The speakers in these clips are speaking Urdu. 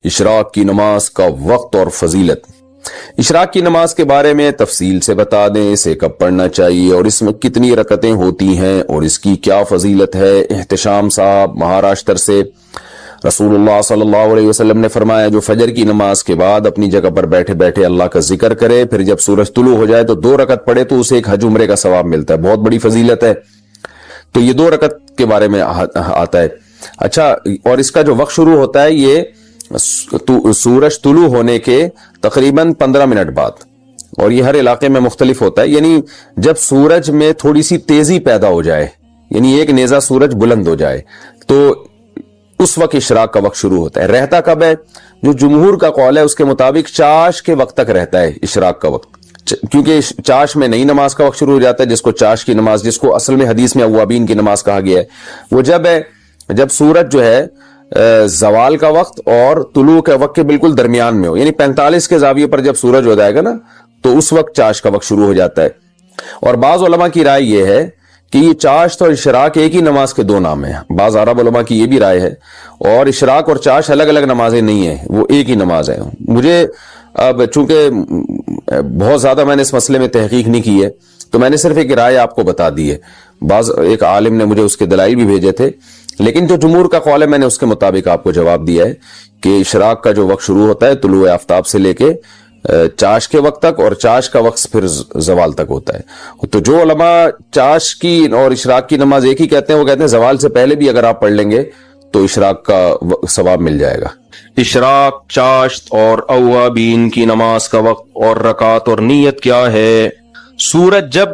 اشراق کی نماز کا وقت اور فضیلت۔ اشراق کی نماز کے بارے میں تفصیل سے بتا دیں، اسے کب پڑھنا چاہیے اور اس میں کتنی رکعتیں ہوتی ہیں اور اس کی کیا فضیلت ہے۔ احتشام صاحب مہاراشٹر سے۔ رسول اللہ صلی اللہ علیہ وسلم نے فرمایا جو فجر کی نماز کے بعد اپنی جگہ پر بیٹھے بیٹھے اللہ کا ذکر کرے، پھر جب سورج طلوع ہو جائے تو 2 رکعت پڑھے تو اسے ایک حج عمرے کا ثواب ملتا ہے۔ بہت بڑی فضیلت ہے۔ تو یہ 2 رکعت کے بارے میں آتا ہے۔ اچھا، اور اس کا جو وقت شروع ہوتا ہے یہ سورج طلوع ہونے کے تقریباً 15 منٹ بعد، اور یہ ہر علاقے میں مختلف ہوتا ہے۔ یعنی جب سورج میں تھوڑی سی تیزی پیدا ہو جائے، یعنی ایک نیزہ سورج بلند ہو جائے، تو اس وقت اشراق کا وقت شروع ہوتا ہے۔ رہتا کب ہے؟ جو جمہور کا قول ہے اس کے مطابق چاش کے وقت تک رہتا ہے اشراق کا وقت، کیونکہ چاش میں نئی نماز کا وقت شروع ہو جاتا ہے، جس کو چاش کی نماز، جس کو اصل میں حدیث میں اوابین کی نماز کہا گیا ہے، وہ جب ہے جب سورج جو ہے زوال کا وقت اور طلوع کے وقت کے بالکل درمیان میں ہو، یعنی 45 کے زاویے پر جب سورج ہو جائے گا نا تو اس وقت چاش کا وقت شروع ہو جاتا ہے۔ اور بعض علماء کی رائے یہ ہے کہ یہ چاشت اور اشراق ایک ہی نماز کے 2 نام ہیں۔ بعض عرب علماء کی یہ بھی رائے ہے، اور اشراق اور چاش الگ الگ نمازیں نہیں ہیں، وہ ایک ہی نماز ہے۔ مجھے اب چونکہ بہت زیادہ میں نے اس مسئلے میں تحقیق نہیں کی ہے تو میں نے صرف ایک رائے آپ کو بتا دی ہے۔ ایک عالم نے مجھے اس کے دلائل بھی بھیجے تھے، لیکن جو جمہور کا قول ہے میں نے اس کے مطابق آپ کو جواب دیا ہے کہ اشراق کا جو وقت شروع ہوتا ہے طلوع آفتاب سے لے کے چاش کے وقت تک، اور چاش کا وقت پھر زوال تک ہوتا ہے۔ تو جو علماء چاش کی اور اشراق کی نماز ایک ہی کہتے ہیں، وہ کہتے ہیں زوال سے پہلے بھی اگر آپ پڑھ لیں گے تو اشراق کا ثواب مل جائے گا۔ اشراق، چاشت اور اوابین کی نماز کا وقت اور رکعت اور نیت کیا ہے؟ سورج جب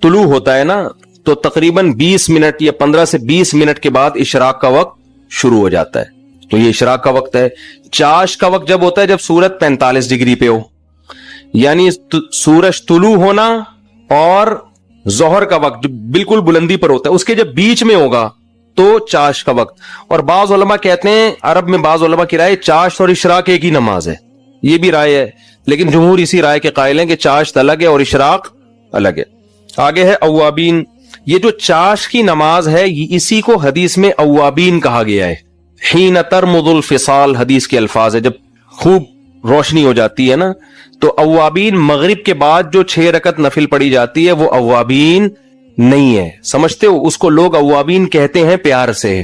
طلوع ہوتا ہے نا تو تقریباً 20 منٹ یا 15 سے 20 منٹ کے بعد اشراق کا وقت شروع ہو جاتا ہے، تو یہ اشراق کا وقت ہے۔ چاش کا وقت جب ہوتا ہے جب سورج 45 ڈگری پہ ہو، یعنی سورج طلوع ہونا اور ظہر کا وقت جو بالکل بلندی پر ہوتا ہے اس کے جب بیچ میں ہوگا تو چاش کا وقت۔ اور بعض علماء کہتے ہیں، عرب میں بعض علماء کی رائے چاش اور اشراق ایک ہی نماز ہے، یہ بھی رائے ہے، لیکن جمہور اسی رائے کے قائل ہیں کہ چاشت الگ ہے اور اشراق الگ ہے۔ آگے ہے اوابین۔ یہ جو چاش کی نماز ہے اسی کو حدیث میں اوابین کہا گیا ہے۔ حین ترمض الفصال حدیث کے الفاظ ہے، جب خوب روشنی ہو جاتی ہے نا تو اوابین مغرب کے بعد جو 6 رکعت نفل پڑھی جاتی ہے وہ اوابین نہیں ہے۔ سمجھتے ہو؟ اس کو لوگ اوابین کہتے ہیں پیار سے،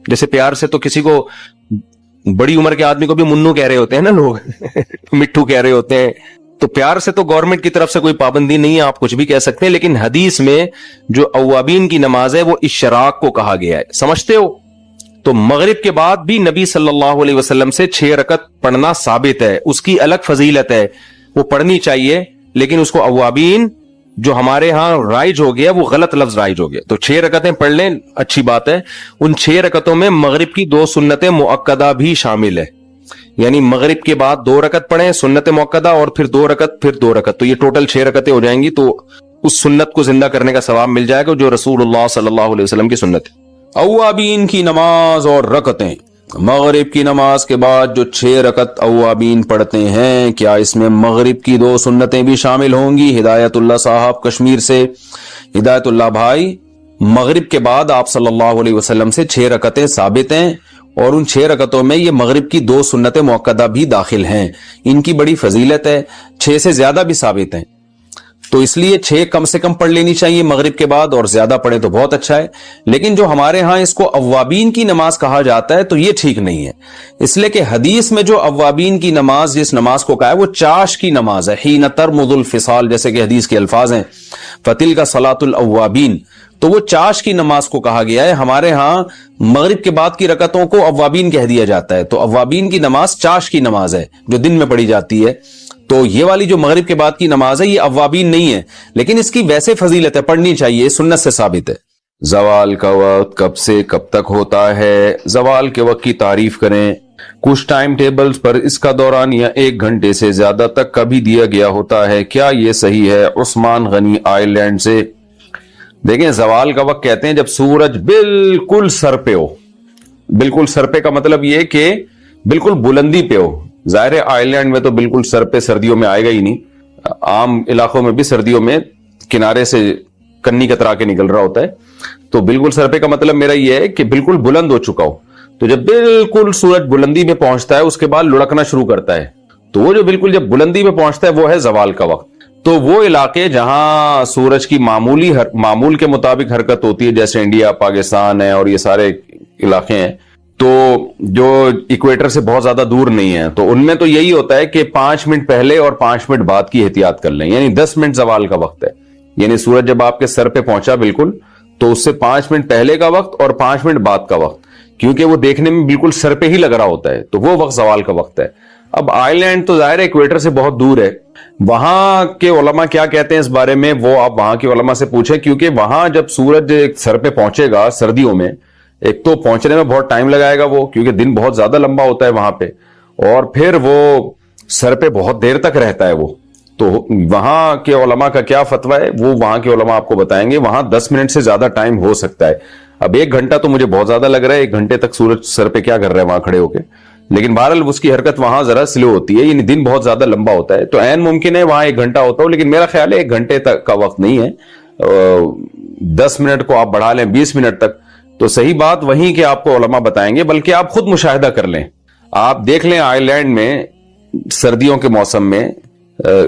جیسے پیار سے تو کسی کو بڑی عمر کے آدمی کو بھی منو کہہ رہے ہوتے ہیں نا لوگ مٹھو کہہ رہے ہوتے ہیں، تو پیار سے تو گورنمنٹ کی طرف سے کوئی پابندی نہیں ہے، آپ کچھ بھی کہہ سکتے ہیں، لیکن حدیث میں جو اوابین کی نماز ہے وہ اشراق کو کہا گیا ہے۔ سمجھتے ہو؟ تو مغرب کے بعد بھی نبی صلی اللہ علیہ وسلم سے 6 رکعت پڑھنا ثابت ہے، اس کی الگ فضیلت ہے، وہ پڑھنی چاہیے، لیکن اس کو اوابین جو ہمارے ہاں رائج ہو گیا وہ غلط لفظ رائج ہو گیا۔ تو 6 رکعتیں پڑھ لیں، اچھی بات ہے۔ ان 6 رکعتوں میں مغرب کی 2 سنتیں مؤکدہ بھی شامل ہے، یعنی مغرب کے بعد 2 رکعت پڑھیں سنت مؤکدہ، اور پھر 2 رکعت پھر 2 رکعت، تو یہ ٹوٹل 6 رکعتیں ہو جائیں گی، تو اس سنت کو زندہ کرنے کا ثواب مل جائے گا جو رسول اللہ صلی اللہ علیہ وسلم کی سنت ہے۔ اوابین کی نماز اور رکعتیں۔ مغرب کی نماز کے بعد جو 6 رکعت اوابین پڑھتے ہیں، کیا اس میں مغرب کی 2 سنتیں بھی شامل ہوں گی؟ ہدایت اللہ صاحب کشمیر سے۔ ہدایت اللہ بھائی، مغرب کے بعد آپ صلی اللہ علیہ وسلم سے 6 رکعتیں ثابت ہیں، اور ان 6 رکعتوں میں یہ مغرب کی 2 سنت مؤکدہ بھی داخل ہیں، ان کی بڑی فضیلت ہے، 6 سے زیادہ بھی ثابت ہیں، تو اس لیے 6 کم سے کم پڑھ لینی چاہیے مغرب کے بعد، اور زیادہ پڑھیں تو بہت اچھا ہے۔ لیکن جو ہمارے ہاں اس کو اوابین کی نماز کہا جاتا ہے تو یہ ٹھیک نہیں ہے، اس لیے کہ حدیث میں جو اوابین کی نماز جس نماز کو کہا ہے وہ چاش کی نماز ہے، حین ترمض الفصال، جیسے کہ حدیث کے الفاظ ہیں فتلک صلاۃ الاوابین، تو وہ چاش کی نماز کو کہا گیا ہے۔ ہمارے ہاں مغرب کے بعد کی رکعتوں کو اوابین کہہ دیا جاتا ہے، تو اوابین کی نماز چاش کی نماز ہے جو دن میں پڑھی جاتی ہے، تو یہ والی جو مغرب کے بعد کی نماز ہے یہ اوابین نہیں ہے، لیکن اس کی ویسے فضیلت ہے، پڑھنی چاہیے، سنت سے ثابت ہے۔ زوال کا وقت کب سے کب تک ہوتا ہے؟ زوال کے وقت کی تعریف کریں۔ کچھ ٹائم ٹیبلز پر اس کا دورانیہ 1 گھنٹے سے زیادہ تک کبھی دیا گیا ہوتا ہے، کیا یہ صحیح ہے؟ عثمان غنی آئر لینڈ سے۔ دیکھیں، زوال کا وقت کہتے ہیں جب سورج بالکل سر پہ ہو۔ بالکل سر پہ کا مطلب یہ کہ بالکل بلندی پہ ہو۔ ظاہر ہے آئر لینڈ میں تو بالکل سر پہ سردیوں میں آئے گا ہی نہیں، عام علاقوں میں بھی سردیوں میں کنارے سے کنی کترا کے نکل رہا ہوتا ہے، تو بالکل سر پہ کا مطلب میرا یہ ہے کہ بالکل بلند ہو چکا ہو۔ تو جب بالکل سورج بلندی میں پہنچتا ہے اس کے بعد لڑکنا شروع کرتا ہے، تو وہ جو بالکل جب بلندی میں پہنچتا ہے وہ ہے زوال کا وقت. تو وہ علاقے جہاں سورج کی معمول کے مطابق حرکت ہوتی ہے، جیسے انڈیا، پاکستان ہے اور یہ سارے علاقے ہیں، تو جو ایکویٹر سے بہت زیادہ دور نہیں ہے، تو ان میں تو یہی ہوتا ہے کہ 5 منٹ پہلے اور 5 منٹ بعد کی احتیاط کر لیں. یعنی 10 منٹ زوال کا وقت ہے. یعنی سورج جب آپ کے سر پہ پہنچا بالکل، تو اس سے 5 منٹ پہلے کا وقت اور 5 منٹ بعد کا وقت، کیونکہ وہ دیکھنے میں بالکل سر پہ ہی لگ رہا ہوتا ہے، تو وہ وقت زوال کا وقت ہے. اب آئی لینڈ تو ظاہر ہے ایکویٹر سے بہت دور ہے. وہاں کے علماء کیا کہتے ہیں اس بارے میں وہ آپ وہاں کے علماء سے پوچھیں، کیونکہ وہاں جب سورج سر پہ پہنچے گا سردیوں میں، ایک تو پہنچنے میں بہت ٹائم لگائے گا وہ، کیونکہ دن بہت زیادہ لمبا ہوتا ہے وہاں پہ، اور پھر وہ سر پہ بہت دیر تک رہتا ہے وہ. تو وہاں کے علماء کا کیا فتویٰ ہے وہ وہاں کے علماء آپ کو بتائیں گے. وہاں 10 منٹ سے زیادہ ٹائم ہو سکتا ہے. اب 1 گھنٹہ تو مجھے بہت زیادہ لگ رہا ہے، 1 گھنٹے تک سورج سر پہ کیا کر رہا ہے وہاں کھڑے ہو کے، لیکن بہرحال اس کی حرکت وہاں ذرا سلو ہوتی ہے. یعنی دن بہت زیادہ لمبا ہوتا ہے، تو عین ممکن ہے وہاں 1 گھنٹہ ہوتا ہو، لیکن میرا خیال ہے 1 گھنٹے تک کا وقت نہیں ہے. 10 منٹ کو آپ بڑھا لیں 20 منٹ تک، تو صحیح بات وہیں کے آپ کو علماء بتائیں گے. بلکہ آپ خود مشاہدہ کر لیں، آپ دیکھ لیں آئی لینڈ میں سردیوں کے موسم میں،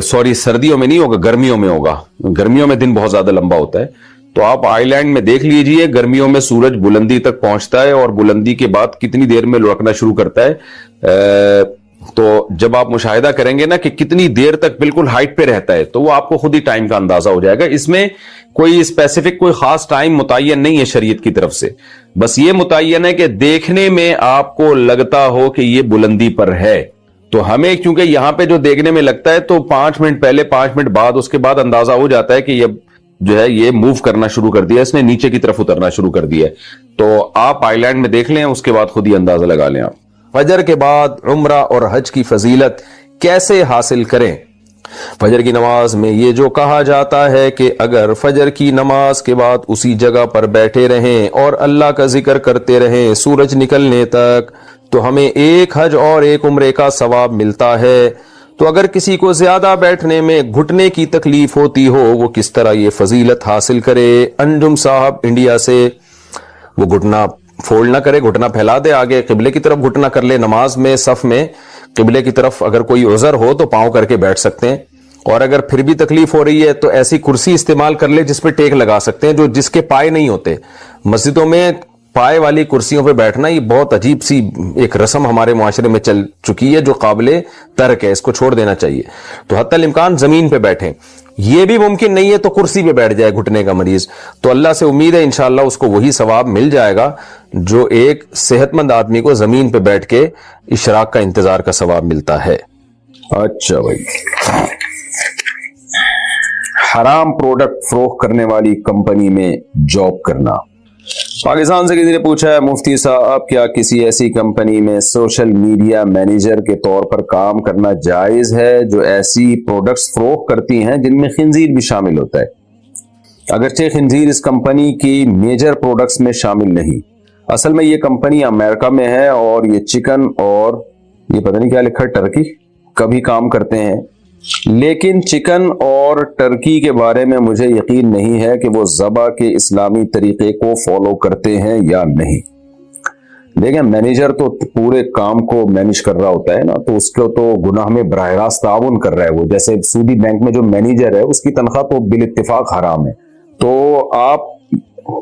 سردیوں میں نہیں ہوگا، گرمیوں میں ہوگا. گرمیوں میں دن بہت زیادہ لمبا ہوتا ہے. تو آپ آئی لینڈ میں دیکھ لیجئے، گرمیوں میں سورج بلندی تک پہنچتا ہے اور بلندی کے بعد کتنی دیر میں لڑکنا شروع کرتا ہے. تو جب آپ مشاہدہ کریں گے نا کہ کتنی دیر تک بالکل ہائٹ پہ رہتا ہے، تو وہ آپ کو خود ہی ٹائم کا اندازہ ہو جائے گا. اس میں کوئی اسپیسیفک کوئی خاص ٹائم متعین نہیں ہے شریعت کی طرف سے، بس یہ متعین ہے کہ دیکھنے میں آپ کو لگتا ہو کہ یہ بلندی پر ہے. تو ہمیں چونکہ یہاں پہ جو دیکھنے میں لگتا ہے، تو 5 منٹ پہلے 5 منٹ بعد اس کے بعد اندازہ ہو جاتا ہے کہ یہ جو ہے یہ موو کرنا شروع کر دیا، اس نے نیچے کی طرف اترنا شروع کر دیا ہے. تو آپ آئی لینڈ میں دیکھ لیں، اس کے بعد خود ہی اندازہ لگا لیں. آپ فجر کے بعد عمرہ اور حج کی فضیلت کیسے حاصل کریں؟ فجر کی نماز میں یہ جو کہا جاتا ہے کہ اگر فجر کی نماز کے بعد اسی جگہ پر بیٹھے رہیں اور اللہ کا ذکر کرتے رہیں سورج نکلنے تک، تو ہمیں 1 حج اور 1 عمرے کا ثواب ملتا ہے. تو اگر کسی کو زیادہ بیٹھنے میں گھٹنے کی تکلیف ہوتی ہو، وہ کس طرح یہ فضیلت حاصل کرے؟ انجم صاحب انڈیا سے. وہ گھٹنا فولڈ نہ کرے، گھٹنا پھیلا دے، آگے قبلے کی طرف گھٹنا کر لے. نماز میں صف میں قبلے کی طرف اگر کوئی عذر ہو تو پاؤں کر کے بیٹھ سکتے ہیں، اور اگر پھر بھی تکلیف ہو رہی ہے تو ایسی کرسی استعمال کر لے جس پہ ٹیک لگا سکتے ہیں، جس کے پائے نہیں ہوتے. مسجدوں میں پائے والی کرسیوں پہ بیٹھنا یہ بہت عجیب سی ایک رسم ہمارے معاشرے میں چل چکی ہے جو قابل ترک ہے، اس کو چھوڑ دینا چاہیے. تو حتی الامکان زمین پہ بیٹھیں. یہ بھی ممکن نہیں ہے تو کرسی پہ بیٹھ جائے گھٹنے کا مریض، تو اللہ سے امید ہے انشاءاللہ اس کو وہی ثواب مل جائے گا جو ایک صحت مند آدمی کو زمین پہ بیٹھ کے اشراق کا انتظار کا ثواب ملتا ہے. اچھا بھائی، حرام پروڈکٹ فروخت کرنے والی کمپنی میں جاب کرنا. پاکستان سے کسی نے پوچھا ہے، مفتی صاحب کیا کسی ایسی کمپنی میں سوشل میڈیا مینیجر کے طور پر کام کرنا جائز ہے جو ایسی پروڈکٹس فروخت کرتی ہیں جن میں خنزیر بھی شامل ہوتا ہے؟ اگرچہ خنزیر اس کمپنی کی میجر پروڈکٹس میں شامل نہیں. اصل میں یہ کمپنی امریکہ میں ہے اور یہ چکن اور یہ پتہ نہیں کیا لکھا ہے ٹرکی کا بھی کام کرتے ہیں، لیکن چکن اور ٹرکی کے بارے میں مجھے یقین نہیں ہے کہ وہ ذبح کے اسلامی طریقے کو فالو کرتے ہیں یا نہیں. دیکھیں، مینیجر تو پورے کام کو مینیج کر رہا ہوتا ہے نا، تو اس کو تو گناہ میں براہ راست تعاون کر رہا ہے. وہ جیسے سودی بینک میں جو مینیجر ہے اس کی تنخواہ تو بالاتفاق حرام ہے. تو آپ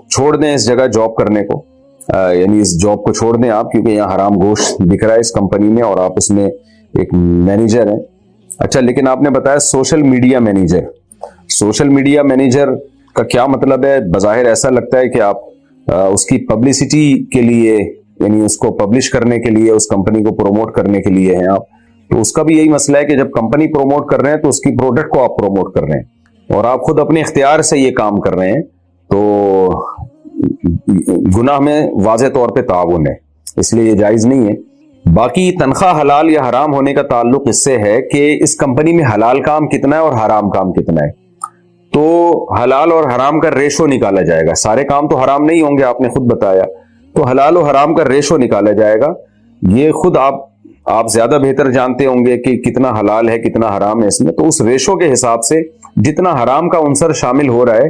چھوڑ دیں اس جگہ جاب کرنے کو، یعنی اس جاب کو چھوڑ دیں آپ، کیونکہ یہاں حرام گوشت دکھ رہا ہے اس کمپنی میں اور آپ اس میں ایک مینیجر ہیں. اچھا، لیکن آپ نے بتایا social media manager. Social media manager کا کیا مطلب ہے؟ بظاہر ایسا لگتا ہے کہ آپ اس کی پبلسٹی کے لیے، یعنی اس کو پبلش کرنے کے لیے، اس کمپنی کو پروموٹ کرنے کے لیے ہیں آپ. تو اس کا بھی یہی مسئلہ ہے کہ جب کمپنی پروموٹ کر رہے ہیں تو اس کی پروڈکٹ کو آپ پروموٹ کر رہے ہیں اور آپ خود اپنے اختیار سے یہ کام کر رہے ہیں، تو گناہ میں واضح طور پہ تعاون ہے، اس لیے یہ جائز نہیں ہے. باقی تنخواہ حلال یا حرام ہونے کا تعلق اس سے ہے کہ اس کمپنی میں حلال کام کتنا ہے اور حرام کام کتنا ہے. تو حلال اور حرام کا ریشو نکالا جائے گا. سارے کام تو حرام نہیں ہوں گے، آپ نے خود بتایا، تو حلال و حرام کا ریشو نکالا جائے گا. یہ خود آپ زیادہ بہتر جانتے ہوں گے کہ کتنا حلال ہے کتنا حرام ہے اس میں. تو اس ریشو کے حساب سے جتنا حرام کا عنصر شامل ہو رہا ہے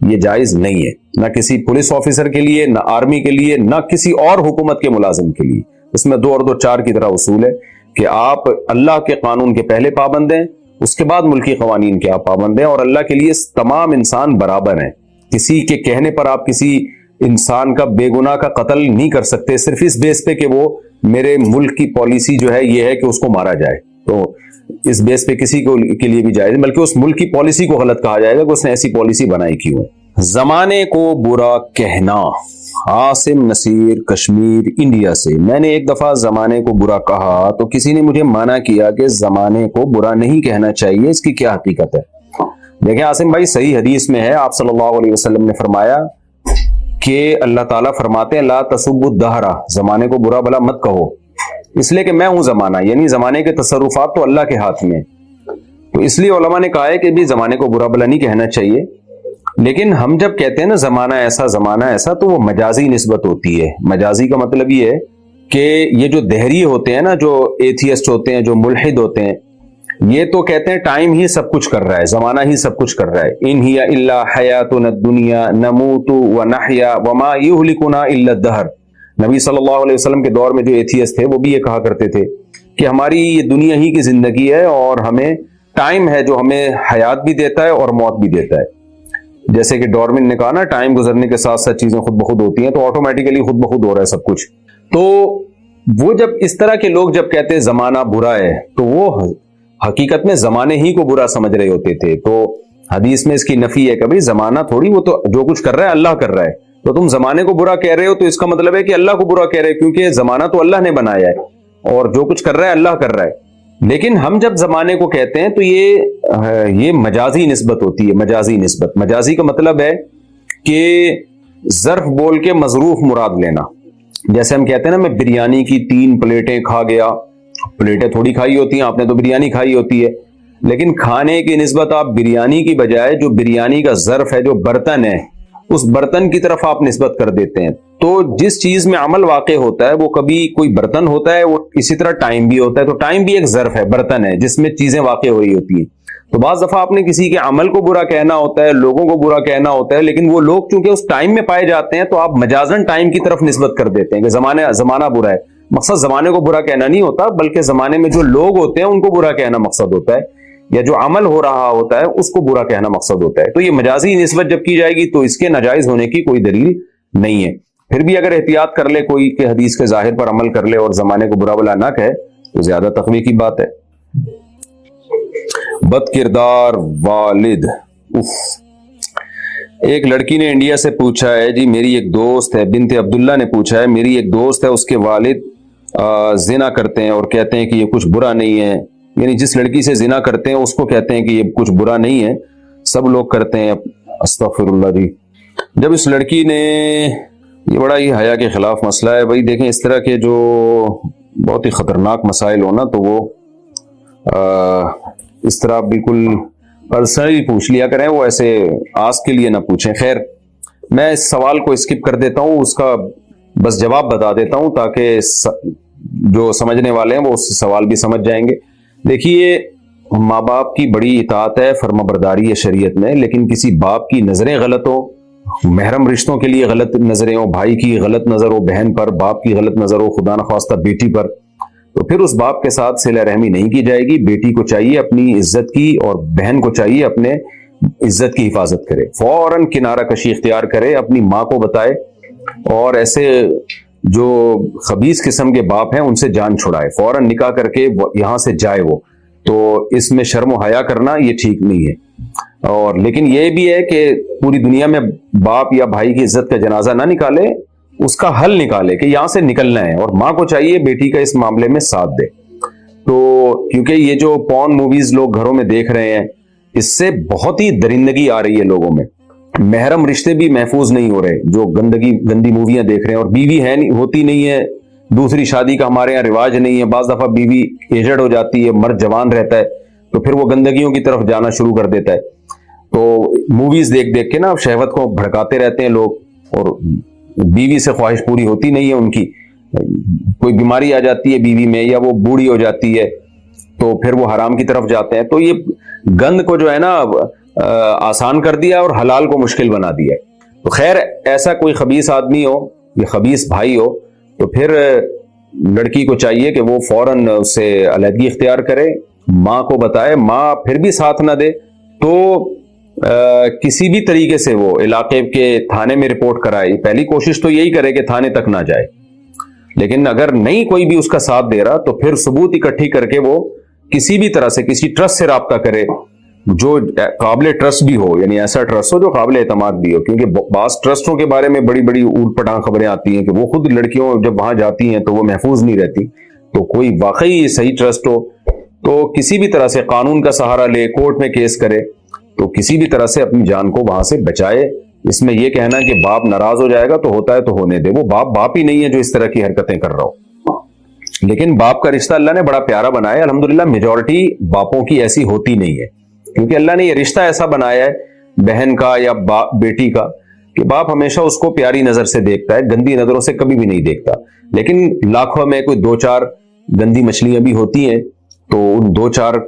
یہ جائز نہیں ہے، نہ کسی پولیس آفیسر کے لیے، نہ آرمی کے لیے، نہ کسی اور حکومت کے ملازم کے لیے۔ اس میں 2 اور 2 4 کی طرح اصول ہے کہ آپ اللہ کے قانون کے پہلے پابند ہیں، اس کے بعد ملکی قوانین کے آپ پابند ہیں، اور اللہ کے لیے تمام انسان برابر ہیں۔ کسی کے کہنے پر آپ کسی انسان کا بے گناہ کا قتل نہیں کر سکتے صرف اس بیس پہ کہ وہ میرے ملک کی پالیسی جو ہے یہ ہے کہ اس کو مارا جائے، تو اس بیس پہ کسی کو کے لیے بھی جائز، بلکہ اس ملک کی پالیسی کو غلط کہا جائے گا کہ اس نے ایسی پالیسی بنائی کیوں ہے۔ زمانے کو برا کہنا، عاصم نصیر کشمیر انڈیا سے۔ میں نے ایک دفعہ زمانے کو برا کہا تو کسی نے مجھے منع کیا کہ زمانے کو برا نہیں کہنا چاہیے، اس کی کیا حقیقت ہے؟ دیکھیں عاصم بھائی، صحیح حدیث میں ہے، آپ صلی اللہ علیہ وسلم نے فرمایا کہ اللہ تعالیٰ فرماتے ہیں لا تسبوا الدہر، زمانے کو برا بلا مت کہو، اس لیے کہ میں ہوں زمانہ، یعنی زمانے کے تصرفات تو اللہ کے ہاتھ میں، تو اس لیے علماء نے کہا ہے کہ بھی زمانے کو برا بلا نہیں کہنا چاہیے۔ لیکن ہم جب کہتے ہیں نا زمانہ ایسا تو وہ مجازی نسبت ہوتی ہے۔ مجازی کا مطلب یہ ہے کہ یہ جو دہری ہوتے ہیں نا، جو ایتھیسٹ ہوتے ہیں، جو ملحد ہوتے ہیں، یہ تو کہتے ہیں ٹائم ہی سب کچھ کر رہا ہے، زمانہ ہی سب کچھ کر رہا ہے، ان ہی الا حیاتنا الدنیا نموت ونحیا وما یہلکنا الا الدہر۔ نبی صلی اللہ علیہ وسلم کے دور میں جو ایتھیسٹ تھے وہ بھی یہ کہا کرتے تھے کہ ہماری یہ دنیا ہی کی زندگی ہے اور ہمیں ٹائم ہے جو ہمیں حیات بھی دیتا ہے اور موت بھی دیتا ہے۔ جیسے کہ ڈارون نے کہا نا، ٹائم گزرنے کے ساتھ ساتھ چیزیں خود بخود ہوتی ہیں، تو آٹومیٹیکلی خود بخود ہو رہا ہے سب کچھ۔ تو وہ جب اس طرح کے لوگ جب کہتے ہیں زمانہ برا ہے تو وہ حقیقت میں زمانے ہی کو برا سمجھ رہے ہوتے تھے۔ تو حدیث میں اس کی نفی ہے، کبھی زمانہ تھوڑی، وہ تو جو کچھ کر رہا ہے اللہ کر رہا ہے، تو تم زمانے کو برا کہہ رہے ہو تو اس کا مطلب ہے کہ اللہ کو برا کہہ رہے ہیں، کیونکہ زمانہ تو اللہ نے بنایا ہے اور جو کچھ کر رہا ہے اللہ کر رہا ہے۔ لیکن ہم جب زمانے کو کہتے ہیں تو یہ مجازی نسبت ہوتی ہے، مجازی نسبت۔ مجازی کا مطلب ہے کہ ظرف بول کے مظروف مراد لینا۔ جیسے ہم کہتے ہیں نا میں بریانی کی 3 پلیٹیں کھا گیا، پلیٹیں تھوڑی کھائی ہوتی ہیں، آپ نے تو بریانی کھائی ہوتی ہے، لیکن کھانے کی نسبت آپ بریانی کی بجائے جو بریانی کا ظرف ہے، جو برتن ہے، اس برتن کی طرف آپ نسبت کر دیتے ہیں۔ تو جس چیز میں عمل واقع ہوتا ہے وہ کبھی کوئی برتن ہوتا ہے، وہ اسی طرح ٹائم بھی ہوتا ہے، تو ٹائم بھی ایک ظرف ہے، برتن ہے جس میں چیزیں واقع ہوئی ہوتی ہیں۔ تو بعض دفعہ آپ نے کسی کے عمل کو برا کہنا ہوتا ہے، لوگوں کو برا کہنا ہوتا ہے، لیکن وہ لوگ چونکہ اس ٹائم میں پائے جاتے ہیں تو آپ مجازن ٹائم کی طرف نسبت کر دیتے ہیں کہ زمانہ برا ہے۔ مقصد زمانے کو برا کہنا نہیں ہوتا، بلکہ زمانے میں جو لوگ ہوتے ہیں ان کو برا کہنا مقصد ہوتا ہے، یا جو عمل ہو رہا ہوتا ہے اس کو برا کہنا مقصد ہوتا ہے۔ تو یہ مجازی نسبت جب کی جائے گی تو اس کے ناجائز ہونے کی کوئی دلیل نہیں ہے۔ پھر بھی اگر احتیاط کر لے کوئی کہ حدیث کے ظاہر پر عمل کر لے اور زمانے کو برا بلا نہ کہے تو زیادہ تقوی کی بات ہے۔ بد کردار والد۔ ایک لڑکی نے انڈیا سے پوچھا ہے، جی میری ایک دوست ہے، بنت عبداللہ نے پوچھا ہے، میری ایک دوست ہے، اس کے والد زنا کرتے ہیں اور کہتے ہیں کہ یہ کچھ برا نہیں ہے، یعنی جس لڑکی سے زنا کرتے ہیں اس کو کہتے ہیں کہ یہ کچھ برا نہیں ہے، سب لوگ کرتے ہیں۔ استغفر اللہ جی۔ جب اس لڑکی نے، یہ بڑا ہی حیا کے خلاف مسئلہ ہے بھائی، دیکھیں اس طرح کے جو بہت ہی خطرناک مسائل ہونا تو وہ اس طرح بالکل پرسنلی پوچھ لیا کریں، وہ ایسے آس کے لیے نہ پوچھیں۔ خیر، میں اس سوال کو اسکپ کر دیتا ہوں، اس کا بس جواب بتا دیتا ہوں تاکہ جو سمجھنے والے ہیں وہ اس سوال بھی سمجھ جائیں گے۔ دیکھیے، ماں باپ کی بڑی اطاعت ہے، فرما برداری ہے شریعت میں، لیکن کسی باپ کی نظریں غلط ہو، محرم رشتوں کے لیے غلط نظریں ہو، بھائی کی غلط نظر ہو بہن پر، باپ کی غلط نظر ہو خدا نخواستہ بیٹی پر، تو پھر اس باپ کے ساتھ صلہ رحمی نہیں کی جائے گی۔ بیٹی کو چاہیے اپنی عزت کی اور بہن کو چاہیے اپنے عزت کی حفاظت کرے، فوراً کنارہ کشی اختیار کرے، اپنی ماں کو بتائے، اور ایسے جو خبیث قسم کے باپ ہیں ان سے جان چھڑائے، فوراً نکاح کر کے یہاں سے جائے وہ۔ تو اس میں شرم و حیا کرنا یہ ٹھیک نہیں ہے، اور لیکن یہ بھی ہے کہ پوری دنیا میں باپ یا بھائی کی عزت کا جنازہ نہ نکالے، اس کا حل نکالے کہ یہاں سے نکلنا ہے، اور ماں کو چاہیے بیٹی کا اس معاملے میں ساتھ دے۔ تو کیونکہ یہ جو پورن موویز لوگ گھروں میں دیکھ رہے ہیں، اس سے بہت ہی درندگی آ رہی ہے لوگوں میں، محرم رشتے بھی محفوظ نہیں ہو رہے، جو گندی موویاں دیکھ رہے ہیں، اور بیوی ہوتی نہیں ہے، دوسری شادی کا ہمارے یہاں رواج نہیں ہے، بعض دفعہ بیوی ایجڈ ہو جاتی ہے، مرد جوان رہتا ہے، تو پھر وہ گندگیوں کی طرف جانا شروع کر دیتا ہے۔ تو موویز دیکھ دیکھ کے نا شہوت کو بھڑکاتے رہتے ہیں لوگ، اور بیوی سے خواہش پوری ہوتی نہیں ہے ان کی، کوئی بیماری آ جاتی ہے بیوی میں، یا وہ بوڑھی ہو جاتی ہے، تو پھر وہ حرام کی طرف جاتے ہیں۔ تو یہ گند کو جو ہے نا آسان کر دیا اور حلال کو مشکل بنا دیا. تو خیر ایسا کوئی خبیث آدمی ہو یا خبیث بھائی ہو تو پھر لڑکی کو چاہیے کہ وہ فوراً اس سے علیحدگی اختیار کرے, ماں کو بتائے, ماں پھر بھی ساتھ نہ دے تو کسی بھی طریقے سے وہ علاقے کے تھانے میں رپورٹ کرائے. پہلی کوشش تو یہی کرے کہ تھانے تک نہ جائے, لیکن اگر نہیں کوئی بھی اس کا ساتھ دے رہا تو پھر ثبوت اکٹھی کر کے وہ کسی بھی طرح سے کسی ٹرسٹ سے رابطہ کرے جو قابل ٹرسٹ بھی ہو, یعنی ایسا ٹرسٹ ہو جو قابل اعتماد بھی ہو. کیونکہ بعض ٹرسٹوں کے بارے میں بڑی بڑی اوٹ پٹانگ خبریں آتی ہیں کہ وہ خود لڑکیوں جب وہاں جاتی ہیں تو وہ محفوظ نہیں رہتی. تو کوئی واقعی صحیح ٹرسٹ ہو تو کسی بھی طرح سے قانون کا سہارا لے, کورٹ میں کیس کرے, تو کسی بھی طرح سے اپنی جان کو وہاں سے بچائے. اس میں یہ کہنا کہ باپ ناراض ہو جائے گا تو ہوتا ہے تو ہونے دے, وہ باپ ہی نہیں ہے جو اس طرح کی حرکتیں کر رہا ہو. لیکن باپ کا رشتہ اللہ نے بڑا پیارا بنایا. الحمدللہ میجورٹی باپوں کی ایسی ہوتی نہیں ہے, کیونکہ اللہ نے یہ رشتہ ایسا بنایا ہے بہن کا یا بیٹی کا کہ باپ ہمیشہ اس کو پیاری نظر سے دیکھتا ہے, گندی نظروں سے کبھی بھی نہیں دیکھتا. لیکن لاکھوں میں کوئی 2-4 گندی مچھلیاں بھی ہوتی ہیں, تو ان 2-4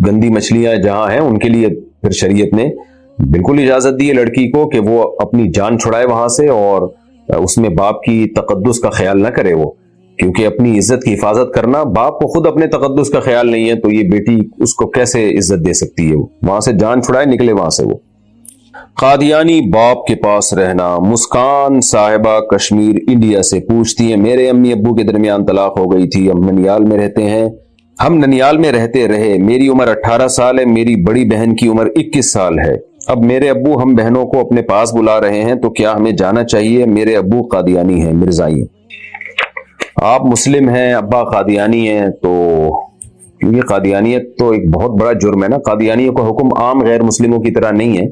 گندی مچھلیاں جہاں ہیں ان کے لیے پھر شریعت نے بالکل اجازت دی ہے لڑکی کو کہ وہ اپنی جان چھڑائے وہاں سے, اور اس میں باپ کی تقدس کا خیال نہ کرے وہ, کیونکہ اپنی عزت کی حفاظت کرنا, باپ کو خود اپنے تقدس کا خیال نہیں ہے تو یہ بیٹی اس کو کیسے عزت دے سکتی ہے. وہاں سے جان چھڑائے, نکلے وہاں سے وہ. قادیانی باپ کے پاس رہنا. مسکان صاحبہ کشمیر انڈیا سے پوچھتی ہیں, میرے امی ابو کے درمیان طلاق ہو گئی تھی, ہم ننیال میں رہتے رہے. میری عمر 18 سال ہے, میری بڑی بہن کی عمر 21 سال ہے. اب میرے ابو ہم بہنوں کو اپنے پاس بلا رہے ہیں, تو کیا ہمیں جانا چاہیے؟ میرے ابو قادیانی ہیں, مرزائی ہیں. آپ مسلم ہیں, ابا قادیانی ہیں, تو یہ قادیانیت تو ایک بہت بڑا جرم ہے نا. قادیانیوں کا حکم عام غیر مسلموں کی طرح نہیں ہے,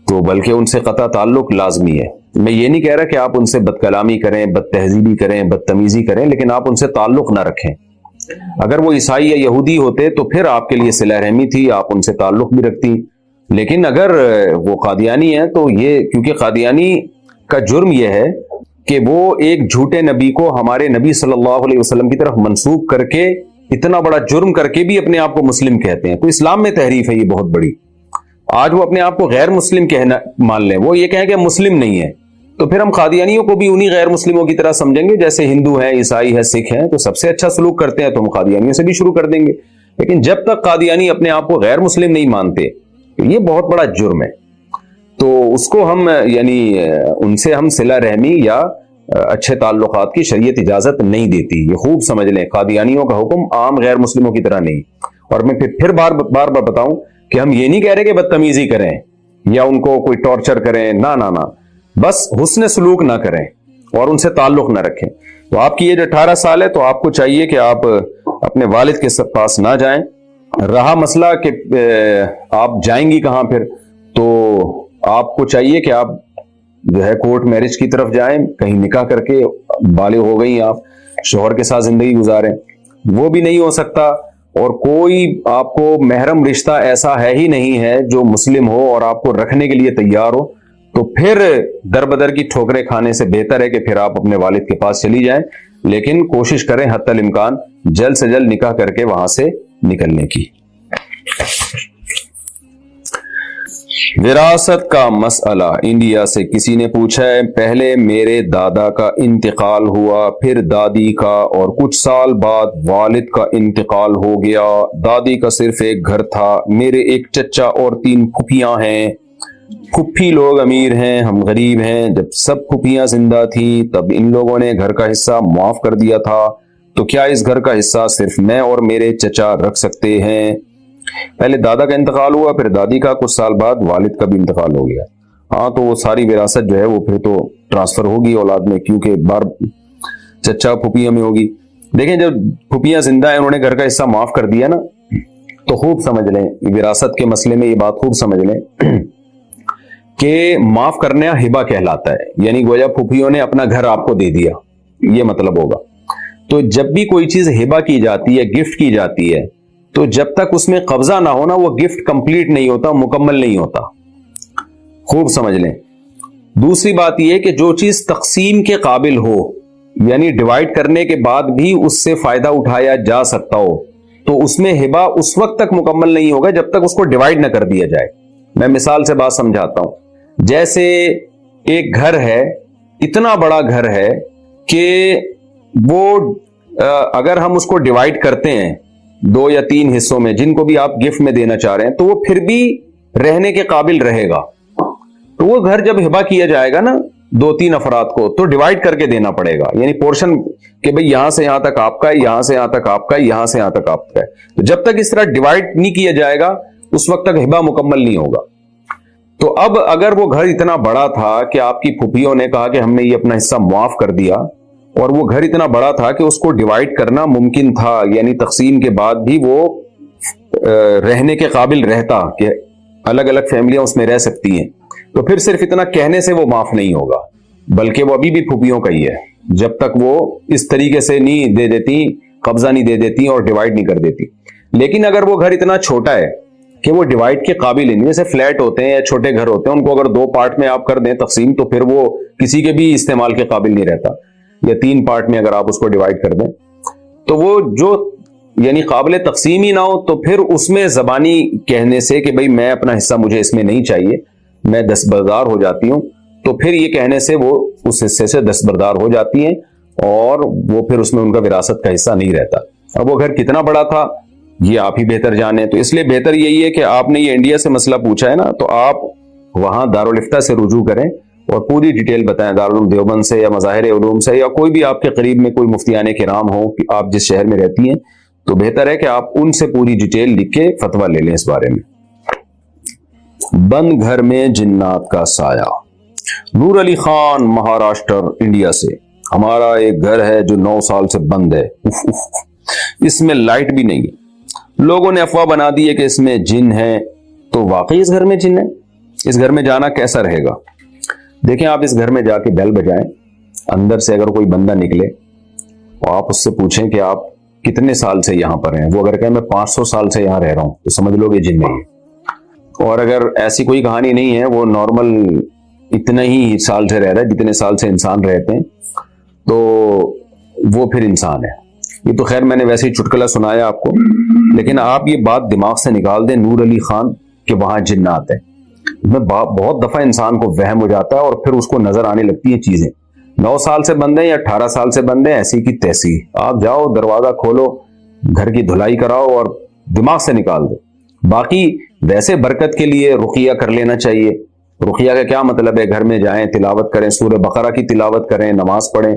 تو بلکہ ان سے قطع تعلق لازمی ہے. میں یہ نہیں کہہ رہا کہ آپ ان سے بد کلامی کریں, بد تہذیبی کریں, بدتمیزی کریں, لیکن آپ ان سے تعلق نہ رکھیں. اگر وہ عیسائی یا یہودی ہوتے تو پھر آپ کے لیے صلہ رحمی تھی, آپ ان سے تعلق بھی رکھتی. لیکن اگر وہ قادیانی ہیں تو یہ, کیونکہ قادیانی کا جرم یہ ہے کہ وہ ایک جھوٹے نبی کو ہمارے نبی صلی اللہ علیہ وسلم کی طرف منسوب کر کے, اتنا بڑا جرم کر کے بھی اپنے آپ کو مسلم کہتے ہیں. تو اسلام میں تحریف ہے یہ بہت بڑی. آج وہ اپنے آپ کو غیر مسلم کہنا مان لیں, وہ یہ کہیں کہ مسلم نہیں ہے, تو پھر ہم قادیانیوں کو بھی انہی غیر مسلموں کی طرح سمجھیں گے. جیسے ہندو ہیں, عیسائی ہیں, سکھ ہیں, تو سب سے اچھا سلوک کرتے ہیں تو ہم قادیانیوں سے بھی شروع کر دیں گے. لیکن جب تک قادیانی اپنے آپ کو غیر مسلم نہیں مانتے تو یہ بہت بڑا جرم ہے. تو اس کو ہم یعنی ان سے ہم صلہ رحمی یا اچھے تعلقات کی شریعت اجازت نہیں دیتی. یہ خوب سمجھ لیں, قادیانیوں کا حکم عام غیر مسلموں کی طرح نہیں. اور میں پھر بار بار بتاؤں کہ ہم یہ نہیں کہہ رہے کہ بدتمیزی کریں یا ان کو کوئی ٹارچر کریں, نہ, بس حسن سلوک نہ کریں اور ان سے تعلق نہ رکھیں. تو آپ کی ایج 18 سال ہے تو آپ کو چاہیے کہ آپ اپنے والد کے پاس نہ جائیں. رہا مسئلہ کہ آپ جائیں گی کہاں پھر, تو آپ کو چاہیے کہ آپ جو ہے کورٹ میرج کی طرف جائیں, کہیں نکاح کر کے, بالغ ہو گئی آپ, شوہر کے ساتھ زندگی گزاریں. وہ بھی نہیں ہو سکتا, اور کوئی آپ کو محرم رشتہ ایسا ہے ہی نہیں ہے جو مسلم ہو اور آپ کو رکھنے کے لیے تیار ہو, تو پھر در بدر کی ٹھوکریں کھانے سے بہتر ہے کہ پھر آپ اپنے والد کے پاس چلی جائیں. لیکن کوشش کریں حتی الامکان جلد سے جلد نکاح کر کے وہاں سے نکلنے کی. وراثت کا مسئلہ. انڈیا سے کسی نے پوچھا ہے, پہلے میرے دادا کا انتقال ہوا, پھر دادی کا, اور کچھ سال بعد والد کا انتقال ہو گیا. دادی کا صرف ایک گھر تھا. میرے ایک چچا اور 3 پھوپھیاں ہیں. پھوپھی لوگ امیر ہیں, ہم غریب ہیں. جب سب پھوپھیاں زندہ تھیں تب ان لوگوں نے گھر کا حصہ معاف کر دیا تھا, تو کیا اس گھر کا حصہ صرف میں اور میرے چچا رکھ سکتے ہیں؟ پہلے دادا کا انتقال ہوا, پھر دادی کا, کچھ سال بعد والد کا بھی انتقال ہو گیا. ہاں, تو وہ ساری وراثت جو ہے وہ پھر تو ٹرانسفر ہوگی اولاد میں, کیونکہ بار چچا پھوپھیاں میں ہوگی. دیکھیں جب پھوپھیاں زندہ ہیں, انہوں نے گھر کا حصہ معاف کر دیا نا, تو خوب سمجھ لیں وراثت کے مسئلے میں یہ بات خوب سمجھ لیں کہ معاف کرنا ہبہ کہلاتا ہے. یعنی گویا پھوپھیوں نے اپنا گھر آپ کو دے دیا, یہ مطلب ہوگا. تو جب بھی کوئی چیز ہبہ کی جاتی ہے, گفٹ کی جاتی ہے, تو جب تک اس میں قبضہ نہ ہونا وہ گفٹ کمپلیٹ نہیں ہوتا, مکمل نہیں ہوتا. خوب سمجھ لیں. دوسری بات یہ کہ جو چیز تقسیم کے قابل ہو, یعنی ڈیوائیڈ کرنے کے بعد بھی اس سے فائدہ اٹھایا جا سکتا ہو, تو اس میں ہبا اس وقت تک مکمل نہیں ہوگا جب تک اس کو ڈیوائڈ نہ کر دیا جائے. میں مثال سے بات سمجھاتا ہوں. جیسے ایک گھر ہے, اتنا بڑا گھر ہے کہ وہ اگر ہم اس کو ڈیوائڈ کرتے ہیں 2 یا 3 حصوں میں, جن کو بھی آپ گفٹ میں دینا چاہ رہے ہیں, تو وہ پھر بھی رہنے کے قابل رہے گا. تو وہ گھر جب ہبا کیا جائے گا نا 2-3 افراد کو, تو ڈیوائڈ کر کے دینا پڑے گا, یعنی پورشن کہ بھئی یہاں سے یہاں تک آپ کا ہے, یہاں سے یہاں تک آپ کا ہے, یہاں سے یہاں تک آپ کا ہے. تو جب تک اس طرح ڈیوائڈ نہیں کیا جائے گا اس وقت تک ہبا مکمل نہیں ہوگا. تو اب اگر وہ گھر اتنا بڑا تھا کہ آپ کی پھوپھیوں نے کہا کہ ہم نے یہ اپنا حصہ معاف کر دیا, اور وہ گھر اتنا بڑا تھا کہ اس کو ڈیوائڈ کرنا ممکن تھا, یعنی تقسیم کے بعد بھی وہ رہنے کے قابل رہتا کہ الگ الگ فیملیاں اس میں رہ سکتی ہیں, تو پھر صرف اتنا کہنے سے وہ معاف نہیں ہوگا, بلکہ وہ ابھی بھی پھوپھیوں کا ہی ہے جب تک وہ اس طریقے سے نہیں دے دیتی, قبضہ نہیں دے دیتی اور ڈیوائڈ نہیں کر دیتی. لیکن اگر وہ گھر اتنا چھوٹا ہے کہ وہ ڈیوائڈ کے قابل ہی نہیں, جیسے فلیٹ ہوتے ہیں یا چھوٹے گھر ہوتے ہیں, ان کو اگر 2 پارٹ میں آپ کر دیں تقسیم, تو پھر وہ کسی کے بھی استعمال کے قابل نہیں رہتا, یا 3 پارٹ میں اگر آپ اس کو ڈیوائڈ کر دیں, تو وہ جو یعنی قابل تقسیم ہی نہ ہو, تو پھر اس میں زبانی کہنے سے کہ بھئی میں اپنا حصہ مجھے اس میں نہیں چاہیے, میں دستبردار ہو جاتی ہوں, تو پھر یہ کہنے سے وہ اس حصے سے دستبردار ہو جاتی ہیں اور وہ پھر اس میں ان کا وراثت کا حصہ نہیں رہتا. اب وہ گھر کتنا بڑا تھا یہ آپ ہی بہتر جانیں, تو اس لیے بہتر یہی ہے کہ آپ نے یہ انڈیا سے مسئلہ پوچھا ہے نا, تو آپ وہاں دارالفتہ سے رجوع کریں اور پوری ڈیٹیل بتائیں, دارالعلوم دیوبند سے یا مظاہر علوم سے, یا کوئی بھی آپ کے قریب میں کوئی مفتیان کرام ہو کہ آپ جس شہر میں رہتی ہیں, تو بہتر ہے کہ آپ ان سے پوری ڈیٹیل لکھ کے فتویٰ لے لیں اس بارے میں. بند گھر میں جنات کا سایہ. نور علی خان مہاراشٹر انڈیا سے. ہمارا ایک گھر ہے جو 9 سال سے بند ہے, اس میں لائٹ بھی نہیں ہے. لوگوں نے افواہ بنا دی ہے کہ اس میں جن ہے, تو واقعی اس گھر میں جن ہے؟ اس گھر میں جانا کیسا رہے گا؟ دیکھیں, آپ اس گھر میں جا کے بیل بجائیں, اندر سے اگر کوئی بندہ نکلے اور آپ اس سے پوچھیں کہ آپ کتنے سال سے یہاں پر ہیں, وہ اگر کہیں میں 500 سال سے یہاں رہ رہا ہوں, تو سمجھ لو کہ جن نہیں ہے. اور اگر ایسی کوئی کہانی نہیں ہے, وہ نارمل اتنا ہی سال سے رہ رہا ہے جتنے سال سے انسان رہتے ہیں, تو وہ پھر انسان ہے. یہ تو خیر میں نے ویسے ہی چٹکلا سنایا آپ کو, لیکن آپ یہ بات دماغ سے نکال دیں نور علی خان کہ وہاں جنات ہیں. میں بہت دفعہ انسان کو وہم ہو جاتا ہے اور پھر اس کو نظر آنے لگتی ہیں چیزیں. 9 سال سے بند ہیں یا 18 سال سے بند ہیں, ایسی کی تیسی, آپ جاؤ دروازہ کھولو, گھر کی دھلائی کراؤ اور دماغ سے نکال دو. باقی ویسے برکت کے لیے رقیہ کر لینا چاہیے. رقیہ کا کیا مطلب ہے؟ گھر میں جائیں, تلاوت کریں, سورہ بقرہ کی تلاوت کریں, نماز پڑھیں,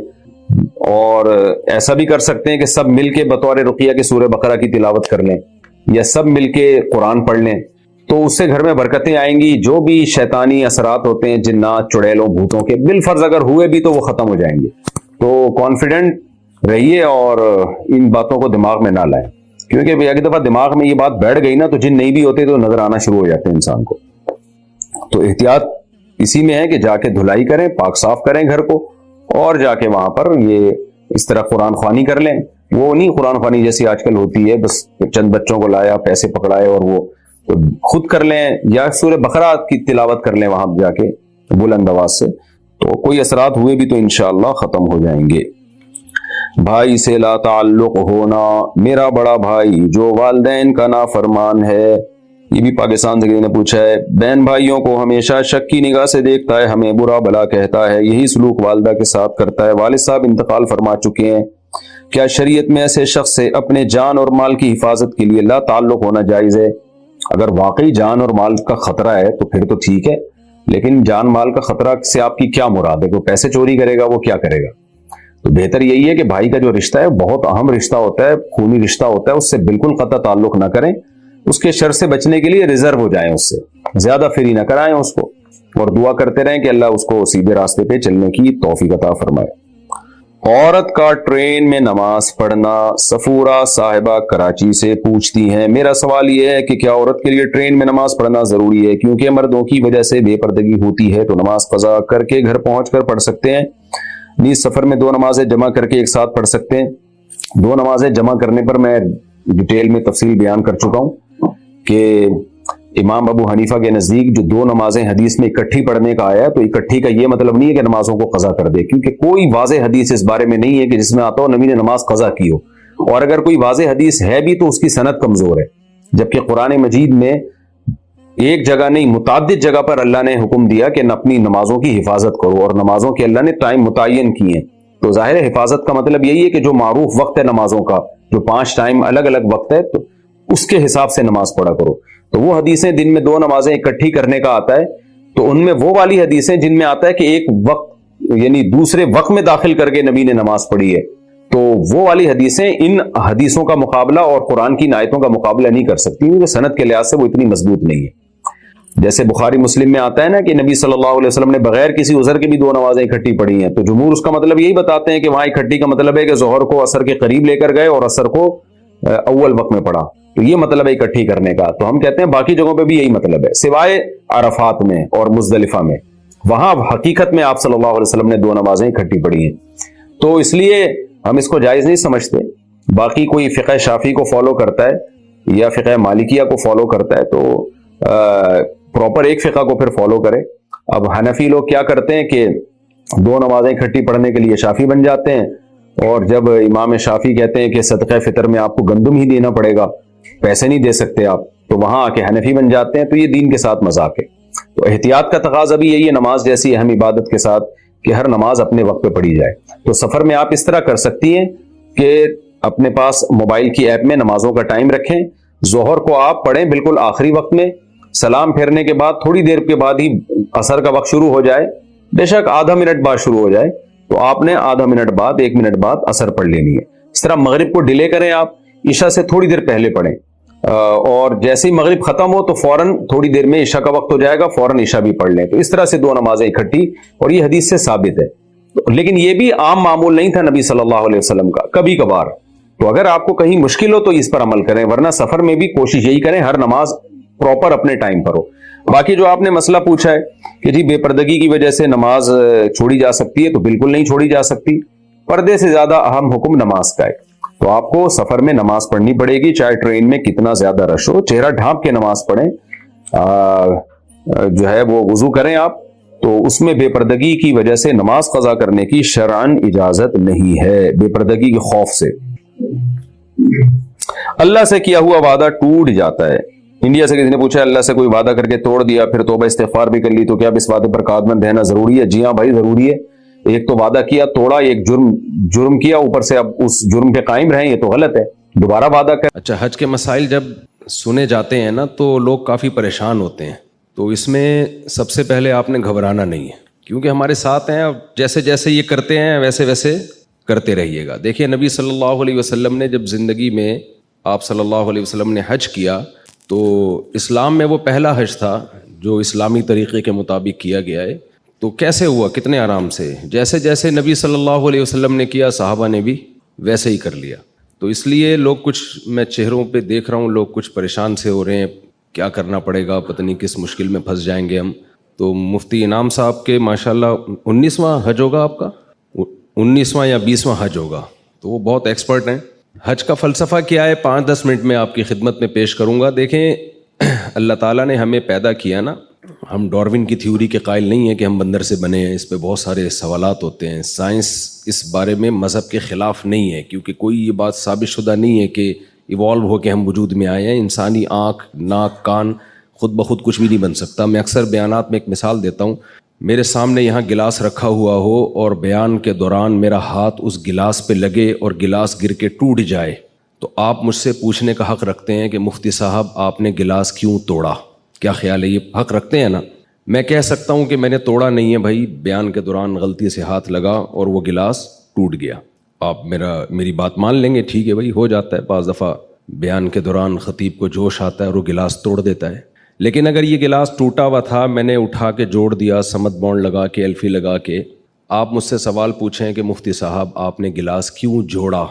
اور ایسا بھی کر سکتے ہیں کہ سب مل کے بطور رقیہ کے سورہ بقرہ کی تلاوت کر لیں, یا سب مل کے قرآن پڑھ لیں, تو اس سے گھر میں برکتیں آئیں گی. جو بھی شیطانی اثرات ہوتے ہیں جنات, چڑیلوں, بھوتوں کے, بالفرض اگر ہوئے بھی تو وہ ختم ہو جائیں گے. تو کانفیڈنٹ رہیے اور ان باتوں کو دماغ میں نہ لائیں, کیونکہ ایک دفعہ دماغ میں یہ بات بیٹھ گئی نا, تو جن نہیں بھی ہوتے تو نظر آنا شروع ہو جاتے ہیں انسان کو. تو احتیاط اسی میں ہے کہ جا کے دھلائی کریں, پاک صاف کریں گھر کو, اور جا کے وہاں پر یہ اس طرح قرآن خوانی کر لیں. وہ نہیں قرآن خوانی جیسی آج کل ہوتی ہے, بس چند بچوں کو لایا, پیسے پکڑائے اور وہ خود کر لیں, یا سورہ بقرہ کی تلاوت کر لیں وہاں جا کے بلند آواز سے, تو کوئی اثرات ہوئے بھی تو انشاءاللہ ختم ہو جائیں گے. بھائی سے لا تعلق ہونا. میرا بڑا بھائی جو والدین کا نافرمان ہے, یہ بھی پاکستان سے کسی نے پوچھا ہے, بہن بھائیوں کو ہمیشہ شک کی نگاہ سے دیکھتا ہے, ہمیں برا بھلا کہتا ہے, یہی سلوک والدہ کے ساتھ کرتا ہے. والد صاحب انتقال فرما چکے ہیں, کیا شریعت میں ایسے شخص سے اپنے جان اور مال کی حفاظت کے لیے لا تعلق ہونا جائز ہے؟ اگر واقعی جان اور مال کا خطرہ ہے تو پھر تو ٹھیک ہے, لیکن جان مال کا خطرہ سے آپ کی کیا مراد ہے؟ کوئی پیسے چوری کرے گا, وہ کیا کرے گا؟ تو بہتر یہی ہے کہ بھائی کا جو رشتہ ہے بہت اہم رشتہ ہوتا ہے, خونی رشتہ ہوتا ہے, اس سے بالکل قطع تعلق نہ کریں. اس کے شر سے بچنے کے لیے ریزرو ہو جائیں, اس سے زیادہ فری نہ کرائیں اس کو, اور دعا کرتے رہیں کہ اللہ اس کو سیدھے راستے پہ چلنے کی توفیق عطا فرمائے. عورت کا ٹرین میں نماز پڑھنا. سفورہ صاحبہ کراچی سے پوچھتی ہیں, میرا سوال یہ ہے کہ کیا عورت کے لیے ٹرین میں نماز پڑھنا ضروری ہے؟ کیونکہ مردوں کی وجہ سے بے پردگی ہوتی ہے, تو نماز قضا کر کے گھر پہنچ کر پڑھ سکتے ہیں. نیز سفر میں 2 نمازیں جمع کر کے ایک ساتھ پڑھ سکتے ہیں. 2 نمازیں جمع کرنے پر میں ڈیٹیل میں تفصیل بیان کر چکا ہوں کہ امام ابو حنیفہ کے نزدیک جو 2 نمازیں حدیث میں اکٹھی پڑھنے کا آیا, تو اکٹھی کا یہ مطلب نہیں ہے کہ نمازوں کو قضا کر دے, کیونکہ کوئی واضح حدیث اس بارے میں نہیں ہے کہ جس میں آتا ہو نبی نے نماز قضا کی ہو. اور اگر کوئی واضح حدیث ہے بھی تو اس کی سند کمزور ہے، جبکہ قرآن مجید میں ایک جگہ نہیں متعدد جگہ پر اللہ نے حکم دیا کہ اپنی نمازوں کی حفاظت کرو، اور نمازوں کے اللہ نے ٹائم متعین کیے ہیں۔ تو ظاہر ہے حفاظت کا مطلب یہی ہے کہ جو معروف وقت ہے نمازوں کا، جو 5 ٹائم الگ الگ وقت ہے، تو اس کے حساب سے نماز پڑھا کرو۔ تو وہ حدیثیں دن میں 2 نمازیں اکٹھی کرنے کا آتا ہے، تو ان میں وہ والی حدیثیں جن میں آتا ہے کہ ایک وقت یعنی دوسرے وقت میں داخل کر کے نبی نے نماز پڑھی ہے، تو وہ والی حدیثیں ان حدیثوں کا مقابلہ اور قرآن کی آیتوں کا مقابلہ نہیں کر سکتی، کیونکہ سند کے لحاظ سے وہ اتنی مضبوط نہیں ہے۔ جیسے بخاری مسلم میں آتا ہے نا کہ نبی صلی اللہ علیہ وسلم نے بغیر کسی عذر کے بھی 2 نمازیں اکٹھی پڑھی ہیں، تو جمہور اس کا مطلب یہی بتاتے ہیں کہ وہاں اکٹھی کا مطلب ہے کہ ظہر کو عصر کے قریب لے کر گئے اور عصر کو اول وقت میں پڑھا، تو یہ مطلب ہے اکٹھی کرنے کا۔ تو ہم کہتے ہیں باقی جگہوں پہ بھی یہی مطلب ہے، سوائے عرفات میں اور مزدلفہ میں، وہاں حقیقت میں آپ صلی اللہ علیہ وسلم نے 2 نمازیں اکٹھی پڑھی ہیں، تو اس لیے ہم اس کو جائز نہیں سمجھتے۔ باقی کوئی فقہ شافعی کو فالو کرتا ہے یا فقہ مالکیہ کو فالو کرتا ہے تو پراپر ایک فقہ کو پھر فالو کرے۔ اب حنفی لوگ کیا کرتے ہیں کہ 2 نمازیں اکٹھی پڑھنے کے لیے شافعی بن جاتے ہیں، اور جب امام شافعی کہتے ہیں کہ صدقہ فطر میں آپ کو گندم ہی دینا پڑے گا، پیسے نہیں دے سکتے آپ، تو وہاں آ کے حنفی بن جاتے ہیں، تو یہ دین کے ساتھ مذاق ہے۔ تو احتیاط کا تقاضا بھی یہی ہے نماز جیسی اہم عبادت کے ساتھ، کہ ہر نماز اپنے وقت پہ پڑھی جائے۔ تو سفر میں آپ اس طرح کر سکتی ہیں کہ اپنے پاس موبائل کی ایپ میں نمازوں کا ٹائم رکھیں، ظہر کو آپ پڑھیں بالکل آخری وقت میں، سلام پھیرنے کے بعد تھوڑی دیر کے بعد ہی عصر کا وقت شروع ہو جائے، بے شک آدھا منٹ بعد شروع ہو جائے، تو آپ نے آدھا منٹ بعد 1 منٹ بعد عصر پڑھ لینی ہے۔ اس طرح مغرب کو ڈیلے کریں، آپ عشاء سے تھوڑی دیر پہلے پڑھیں، اور جیسے ہی مغرب ختم ہو تو فوراً تھوڑی دیر میں عشاء کا وقت ہو جائے گا، فوراً عشاء بھی پڑھ لیں۔ تو اس طرح سے 2 نمازیں اکٹھی، اور یہ حدیث سے ثابت ہے، لیکن یہ بھی عام معمول نہیں تھا نبی صلی اللہ علیہ وسلم کا، کبھی کبھار۔ تو اگر آپ کو کہیں مشکل ہو تو اس پر عمل کریں، ورنہ سفر میں بھی کوشش یہی کریں ہر نماز پراپر اپنے ٹائم پر ہو۔ باقی جو آپ نے مسئلہ پوچھا ہے کہ جی بے پردگی کی وجہ سے نماز چھوڑی جا سکتی ہے، تو بالکل نہیں چھوڑی جا سکتی۔ پردے سے زیادہ اہم حکم نماز کا ہے، تو آپ کو سفر میں نماز پڑھنی پڑے گی، چاہے ٹرین میں کتنا زیادہ رش ہو، چہرہ ڈھانپ کے نماز پڑھیں، جو ہے وہ وضو کریں آپ، تو اس میں بے پردگی کی وجہ سے نماز قضا کرنے کی شرعاً اجازت نہیں ہے، بے پردگی کے خوف سے۔ اللہ سے کیا ہوا وعدہ ٹوٹ جاتا ہے۔ انڈیا سے کسی نے پوچھا اللہ سے کوئی وعدہ کر کے توڑ دیا، پھر توبہ استغفار بھی کر لی، تو کیا اب اس وعدے پر قائم رہنا ضروری ہے؟ جی ہاں بھائی ضروری ہے۔ ایک تو وعدہ کیا توڑا، ایک جرم کیا، اوپر سے اب اس جرم پہ قائم رہیں، یہ تو غلط ہے، دوبارہ وعدہ کر۔ اچھا، حج کے مسائل جب سنے جاتے ہیں نا تو لوگ کافی پریشان ہوتے ہیں، تو اس میں سب سے پہلے آپ نے گھبرانا نہیں ہے، کیونکہ ہمارے ساتھ ہیں، جیسے جیسے یہ کرتے ہیں ویسے ویسے کرتے رہیے گا۔ دیکھیے نبی صلی اللہ علیہ وسلم نے جب زندگی میں آپ صلی اللہ علیہ وسلم نے حج کیا، تو اسلام میں وہ پہلا حج تھا جو اسلامی طریقے کے مطابق کیا گیا ہے۔ تو کیسے ہوا؟ کتنے آرام سے، جیسے جیسے نبی صلی اللہ علیہ وسلم نے کیا صحابہ نے بھی ویسے ہی کر لیا۔ تو اس لیے لوگ کچھ، میں چہروں پہ دیکھ رہا ہوں لوگ کچھ پریشان سے ہو رہے ہیں، کیا کرنا پڑے گا، پتہ نہیں کس مشکل میں پھنس جائیں گے ہم۔ تو مفتی انعام صاحب کے ماشاءاللہ 19واں حج ہوگا آپ کا، 19واں یا 20واں حج ہوگا، تو وہ بہت ایکسپرٹ ہیں۔ حج کا فلسفہ کیا ہے 5-10 منٹ میں آپ کی خدمت میں پیش کروں گا۔ دیکھیں اللہ تعالیٰ نے ہمیں پیدا کیا نا، ہم ڈاروین کی تھیوری کے قائل نہیں ہیں کہ ہم بندر سے بنے ہیں، اس پہ بہت سارے سوالات ہوتے ہیں۔ سائنس اس بارے میں مذہب کے خلاف نہیں ہے، کیونکہ کوئی یہ بات ثابت شدہ نہیں ہے کہ ایوالو ہو کے ہم وجود میں آئے ہیں۔ انسانی آنکھ، ناک، کان خود بخود کچھ بھی نہیں بن سکتا۔ میں اکثر بیانات میں ایک مثال دیتا ہوں، میرے سامنے یہاں گلاس رکھا ہوا ہو اور بیان کے دوران میرا ہاتھ اس گلاس پہ لگے اور گلاس گر کے ٹوٹ جائے، تو آپ مجھ سے پوچھنے کا حق رکھتے ہیں کہ مفتی صاحب آپ نے گلاس کیوں توڑا؟ کیا خیال ہے؟ یہ حق رکھتے ہیں نا؟ میں کہہ سکتا ہوں کہ میں نے توڑا نہیں ہے بھائی، بیان کے دوران غلطی سے ہاتھ لگا اور وہ گلاس ٹوٹ گیا۔ آپ میری بات مان لیں گے، ٹھیک ہے بھائی، ہو جاتا ہے بعض دفعہ بیان کے دوران خطیب کو جوش آتا ہے اور وہ گلاس توڑ دیتا ہے۔ لیکن اگر یہ گلاس ٹوٹا ہوا تھا، میں نے اٹھا کے جوڑ دیا، سمت بانڈ لگا کے، ایلفی لگا کے، آپ مجھ سے سوال پوچھیں کہ مفتی صاحب آپ نے گلاس کیوں جوڑا،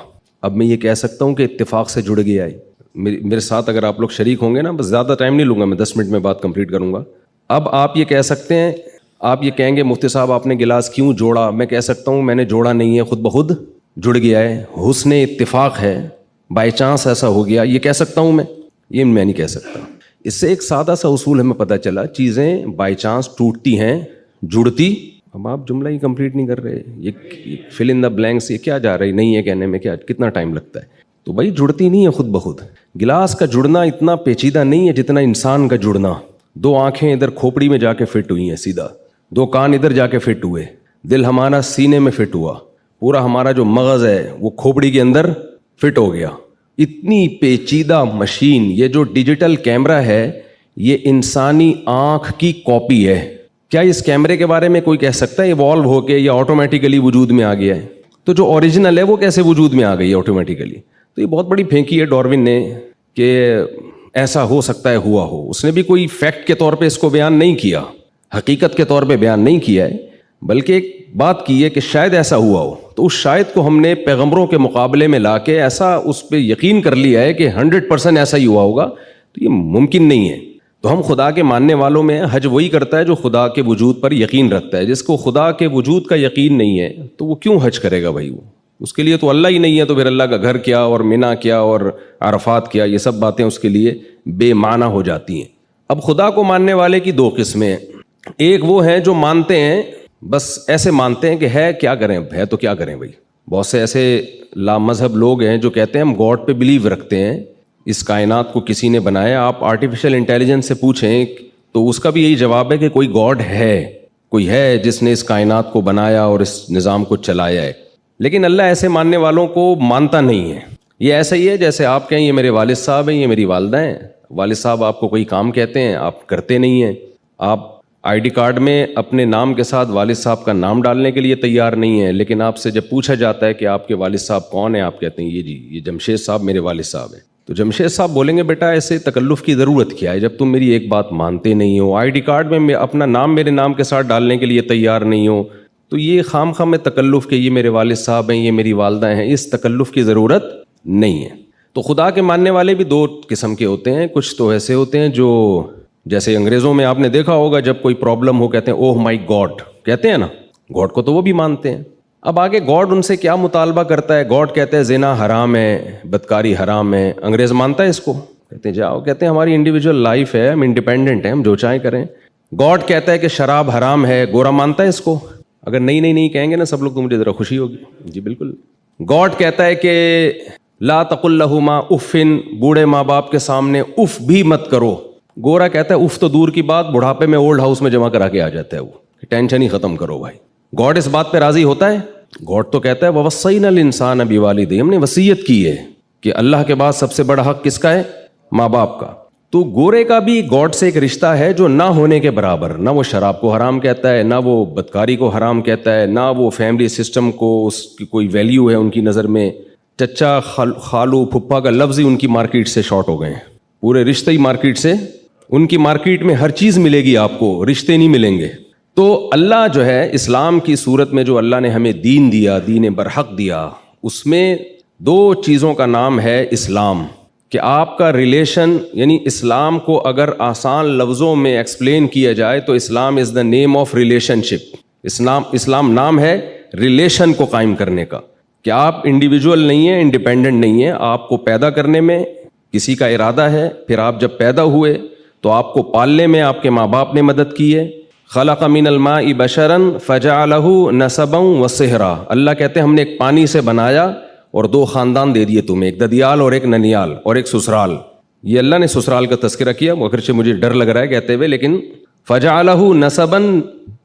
اب میں یہ کہہ سکتا ہوں کہ اتفاق سے جڑ گیا ہے۔ میرے ساتھ اگر آپ لوگ شریک ہوں گے نا، بس زیادہ ٹائم نہیں لوں گا، میں 10 منٹ میں بات کمپلیٹ کروں گا۔ اب آپ یہ کہہ سکتے ہیں، آپ یہ کہیں گے مفتی صاحب آپ نے گلاس کیوں جوڑا، میں کہہ سکتا ہوں میں نے جوڑا نہیں ہے، خود بخود جڑ گیا ہے، حسن اتفاق ہے، بائی چانس ایسا ہو گیا، یہ کہہ سکتا ہوں میں؟ یہ میں نہیں کہہ سکتا۔ اس سے ایک سادہ سا اصول ہمیں پتہ چلا، چیزیں بائی چانس ٹوٹتی ہیں، جڑتی۔ اب آپ جملہ ہی کمپلیٹ نہیں کر رہے، یہ فل ان دا بلینکس، یہ کیا جا رہی نہیں ہے کہنے میں، کیا کتنا ٹائم لگتا ہے؟ تو بھائی جڑتی نہیں ہے خود بخود. گلاس کا جڑنا اتنا پیچیدہ نہیں ہے جتنا انسان کا جڑنا. 2 آنکھیں ادھر کھوپڑی میں جا کے فٹ ہوئی ہیں سیدھا, 2 کان ادھر جا کے فٹ ہوئے, دل ہمارا سینے میں فٹ ہوا, پورا ہمارا جو مغز ہے وہ کھوپڑی کے اندر فٹ ہو گیا. اتنی پیچیدہ مشین, یہ جو ڈیجیٹل کیمرہ ہے یہ انسانی آنکھ کی کاپی ہے. کیا اس کیمرے کے بارے میں کوئی کہہ سکتا ہے ایوالو ہو کے یا آٹومیٹیکلی وجود میں آ گیا ہے؟ تو جو اوریجنل ہے وہ کیسے وجود میں آ گئی ہے آٹومیٹیکلی؟ تو یہ بہت بڑی پھینکی ہے ڈاروین نے کہ ایسا ہو سکتا ہے ہوا ہو. اس نے بھی کوئی فیکٹ کے طور پہ اس کو بیان نہیں کیا, حقیقت کے طور پہ بیان نہیں کیا ہے, بلکہ ایک بات کی ہے کہ شاید ایسا ہوا ہو. تو اس شاید کو ہم نے پیغمبروں کے مقابلے میں لا کے ایسا اس پہ یقین کر لیا ہے کہ 100% ایسا ہی ہوا ہوگا. تو یہ ممکن نہیں ہے. تو ہم خدا کے ماننے والوں میں حج وہی کرتا ہے جو خدا کے وجود پر یقین رکھتا ہے. جس کو خدا کے وجود کا یقین نہیں ہے تو وہ کیوں حج کرے گا بھائی؟ وہ اس کے لیے تو اللہ ہی نہیں ہے, تو پھر اللہ کا گھر کیا اور منی کیا اور عرفات کیا, یہ سب باتیں اس کے لیے بے معنی ہو جاتی ہیں. اب خدا کو ماننے والے کی 2 قسمیں ہیں. ایک وہ ہیں جو مانتے ہیں, بس ایسے مانتے ہیں کہ ہے کیا کریں, ہے تو کیا کریں بھائی. بہت سے ایسے لامذہب لوگ ہیں جو کہتے ہیں ہم گاڈ پہ بلیو رکھتے ہیں, اس کائنات کو کسی نے بنایا. آپ آرٹیفیشل انٹیلیجنس سے پوچھیں تو اس کا بھی یہی جواب ہے کہ کوئی گاڈ ہے, کوئی ہے جس نے اس کائنات کو بنایا اور اس نظام کو چلایا ہے. لیکن اللہ ایسے ماننے والوں کو مانتا نہیں ہے. یہ ایسا ہی ہے جیسے آپ کہیں یہ میرے والد صاحب ہیں, یہ میری والدہ ہیں. والد صاحب آپ کو کوئی کام کہتے ہیں, آپ کرتے نہیں ہیں. آپ آئی ڈی کارڈ میں اپنے نام کے ساتھ والد صاحب کا نام ڈالنے کے لیے تیار نہیں ہیں, لیکن آپ سے جب پوچھا جاتا ہے کہ آپ کے والد صاحب کون ہیں, آپ کہتے ہیں یہ جمشید صاحب میرے والد صاحب ہیں. تو جمشید صاحب بولیں گے بیٹا ایسے تکلف کی ضرورت کیا ہے جب تم میری ایک بات مانتے نہیں ہو, آئی ڈی کارڈ میں اپنا نام میرے نام کے ساتھ ڈالنے کے لیے تیار نہیں ہو, تو یہ خام میں تکلف کہ یہ میرے والد صاحب ہیں, یہ میری والدہ ہیں, اس تکلف کی ضرورت نہیں ہے. تو خدا کے ماننے والے بھی 2 قسم کے ہوتے ہیں. کچھ تو ایسے ہوتے ہیں جو جیسے انگریزوں میں آپ نے دیکھا ہوگا جب کوئی پرابلم ہو کہتے ہیں اوہ مائی گاڈ, کہتے ہیں نا, گاڈ کو تو وہ بھی مانتے ہیں. اب آگے گاڈ ان سے کیا مطالبہ کرتا ہے؟ گاڈ کہتے ہیں زنا حرام ہے, بدکاری حرام ہے. انگریز مانتا ہے اس کو؟ کہتے ہیں جاؤ, کہتے ہیں ہماری انڈیویجول لائف ہے, ہم انڈیپینڈنٹ ہیں, ہم جو چاہیں کریں. گاڈ کہتا ہے کہ شراب حرام ہے, گورا مانتا ہے اس کو؟ اگر نہیں کہیں گے نا سب لوگ تو مجھے ذرا خوشی ہوگی. جی بالکل. گاڈ کہتا ہے کہ لا تقل لہما افن, بوڑھے ماں باپ کے سامنے اف بھی مت کرو. گورا کہتا ہے اف تو دور کی بات, بڑھاپے میں اولڈ ہاؤس میں جمع کرا کے آ جاتا ہے وہ, ٹینشن ہی ختم کرو بھائی. گاڈ اس بات پہ راضی ہوتا ہے؟ گاڈ تو کہتا ہے وَوَصَّيْنَا الْإِنسَانَ بِوَالِدَيْهِ, ہم نے وصیت کی ہے کہ اللہ کے بعد سب سے بڑا حق کس کا ہے؟ ماں باپ کا. تو گورے کا بھی گاڈ سے ایک رشتہ ہے جو نہ ہونے کے برابر. نہ وہ شراب کو حرام کہتا ہے, نہ وہ بدکاری کو حرام کہتا ہے, نہ وہ فیملی سسٹم کو اس کی کوئی ویلیو ہے ان کی نظر میں. چچا خالو پھپھا کا لفظ ہی ان کی مارکیٹ سے شارٹ ہو گئے ہیں, پورے رشتے ہی مارکیٹ سے. ان کی مارکیٹ میں ہر چیز ملے گی آپ کو, رشتے نہیں ملیں گے. تو اللہ جو ہے اسلام کی صورت میں جو اللہ نے ہمیں دین دیا, دین برحق دیا, اس میں 2 چیزوں کا نام ہے اسلام. کہ آپ کا ریلیشن, یعنی اسلام کو اگر آسان لفظوں میں ایکسپلین کیا جائے تو اسلام از دا نیم آف ریلیشن شپ. اسلام نام ہے ریلیشن کو قائم کرنے کا, کہ آپ انڈیویجول نہیں ہیں, انڈیپینڈنٹ نہیں ہیں. آپ کو پیدا کرنے میں کسی کا ارادہ ہے, پھر آپ جب پیدا ہوئے تو آپ کو پالنے میں آپ کے ماں باپ نے مدد کی ہے. خلق من الماء بشرا فجعلہ نسبا وصہرا, اللہ کہتے ہیں ہم نے ایک پانی سے بنایا اور 2 خاندان دے دیے تمہیں, ایک ددیال اور ایک ننیال اور ایک سسرال. یہ اللہ نے سسرال کا تذکرہ کیا, اگرچہ مجھے ڈر لگ رہا ہے کہتے ہوئے, لیکن فجعلہ نسبا,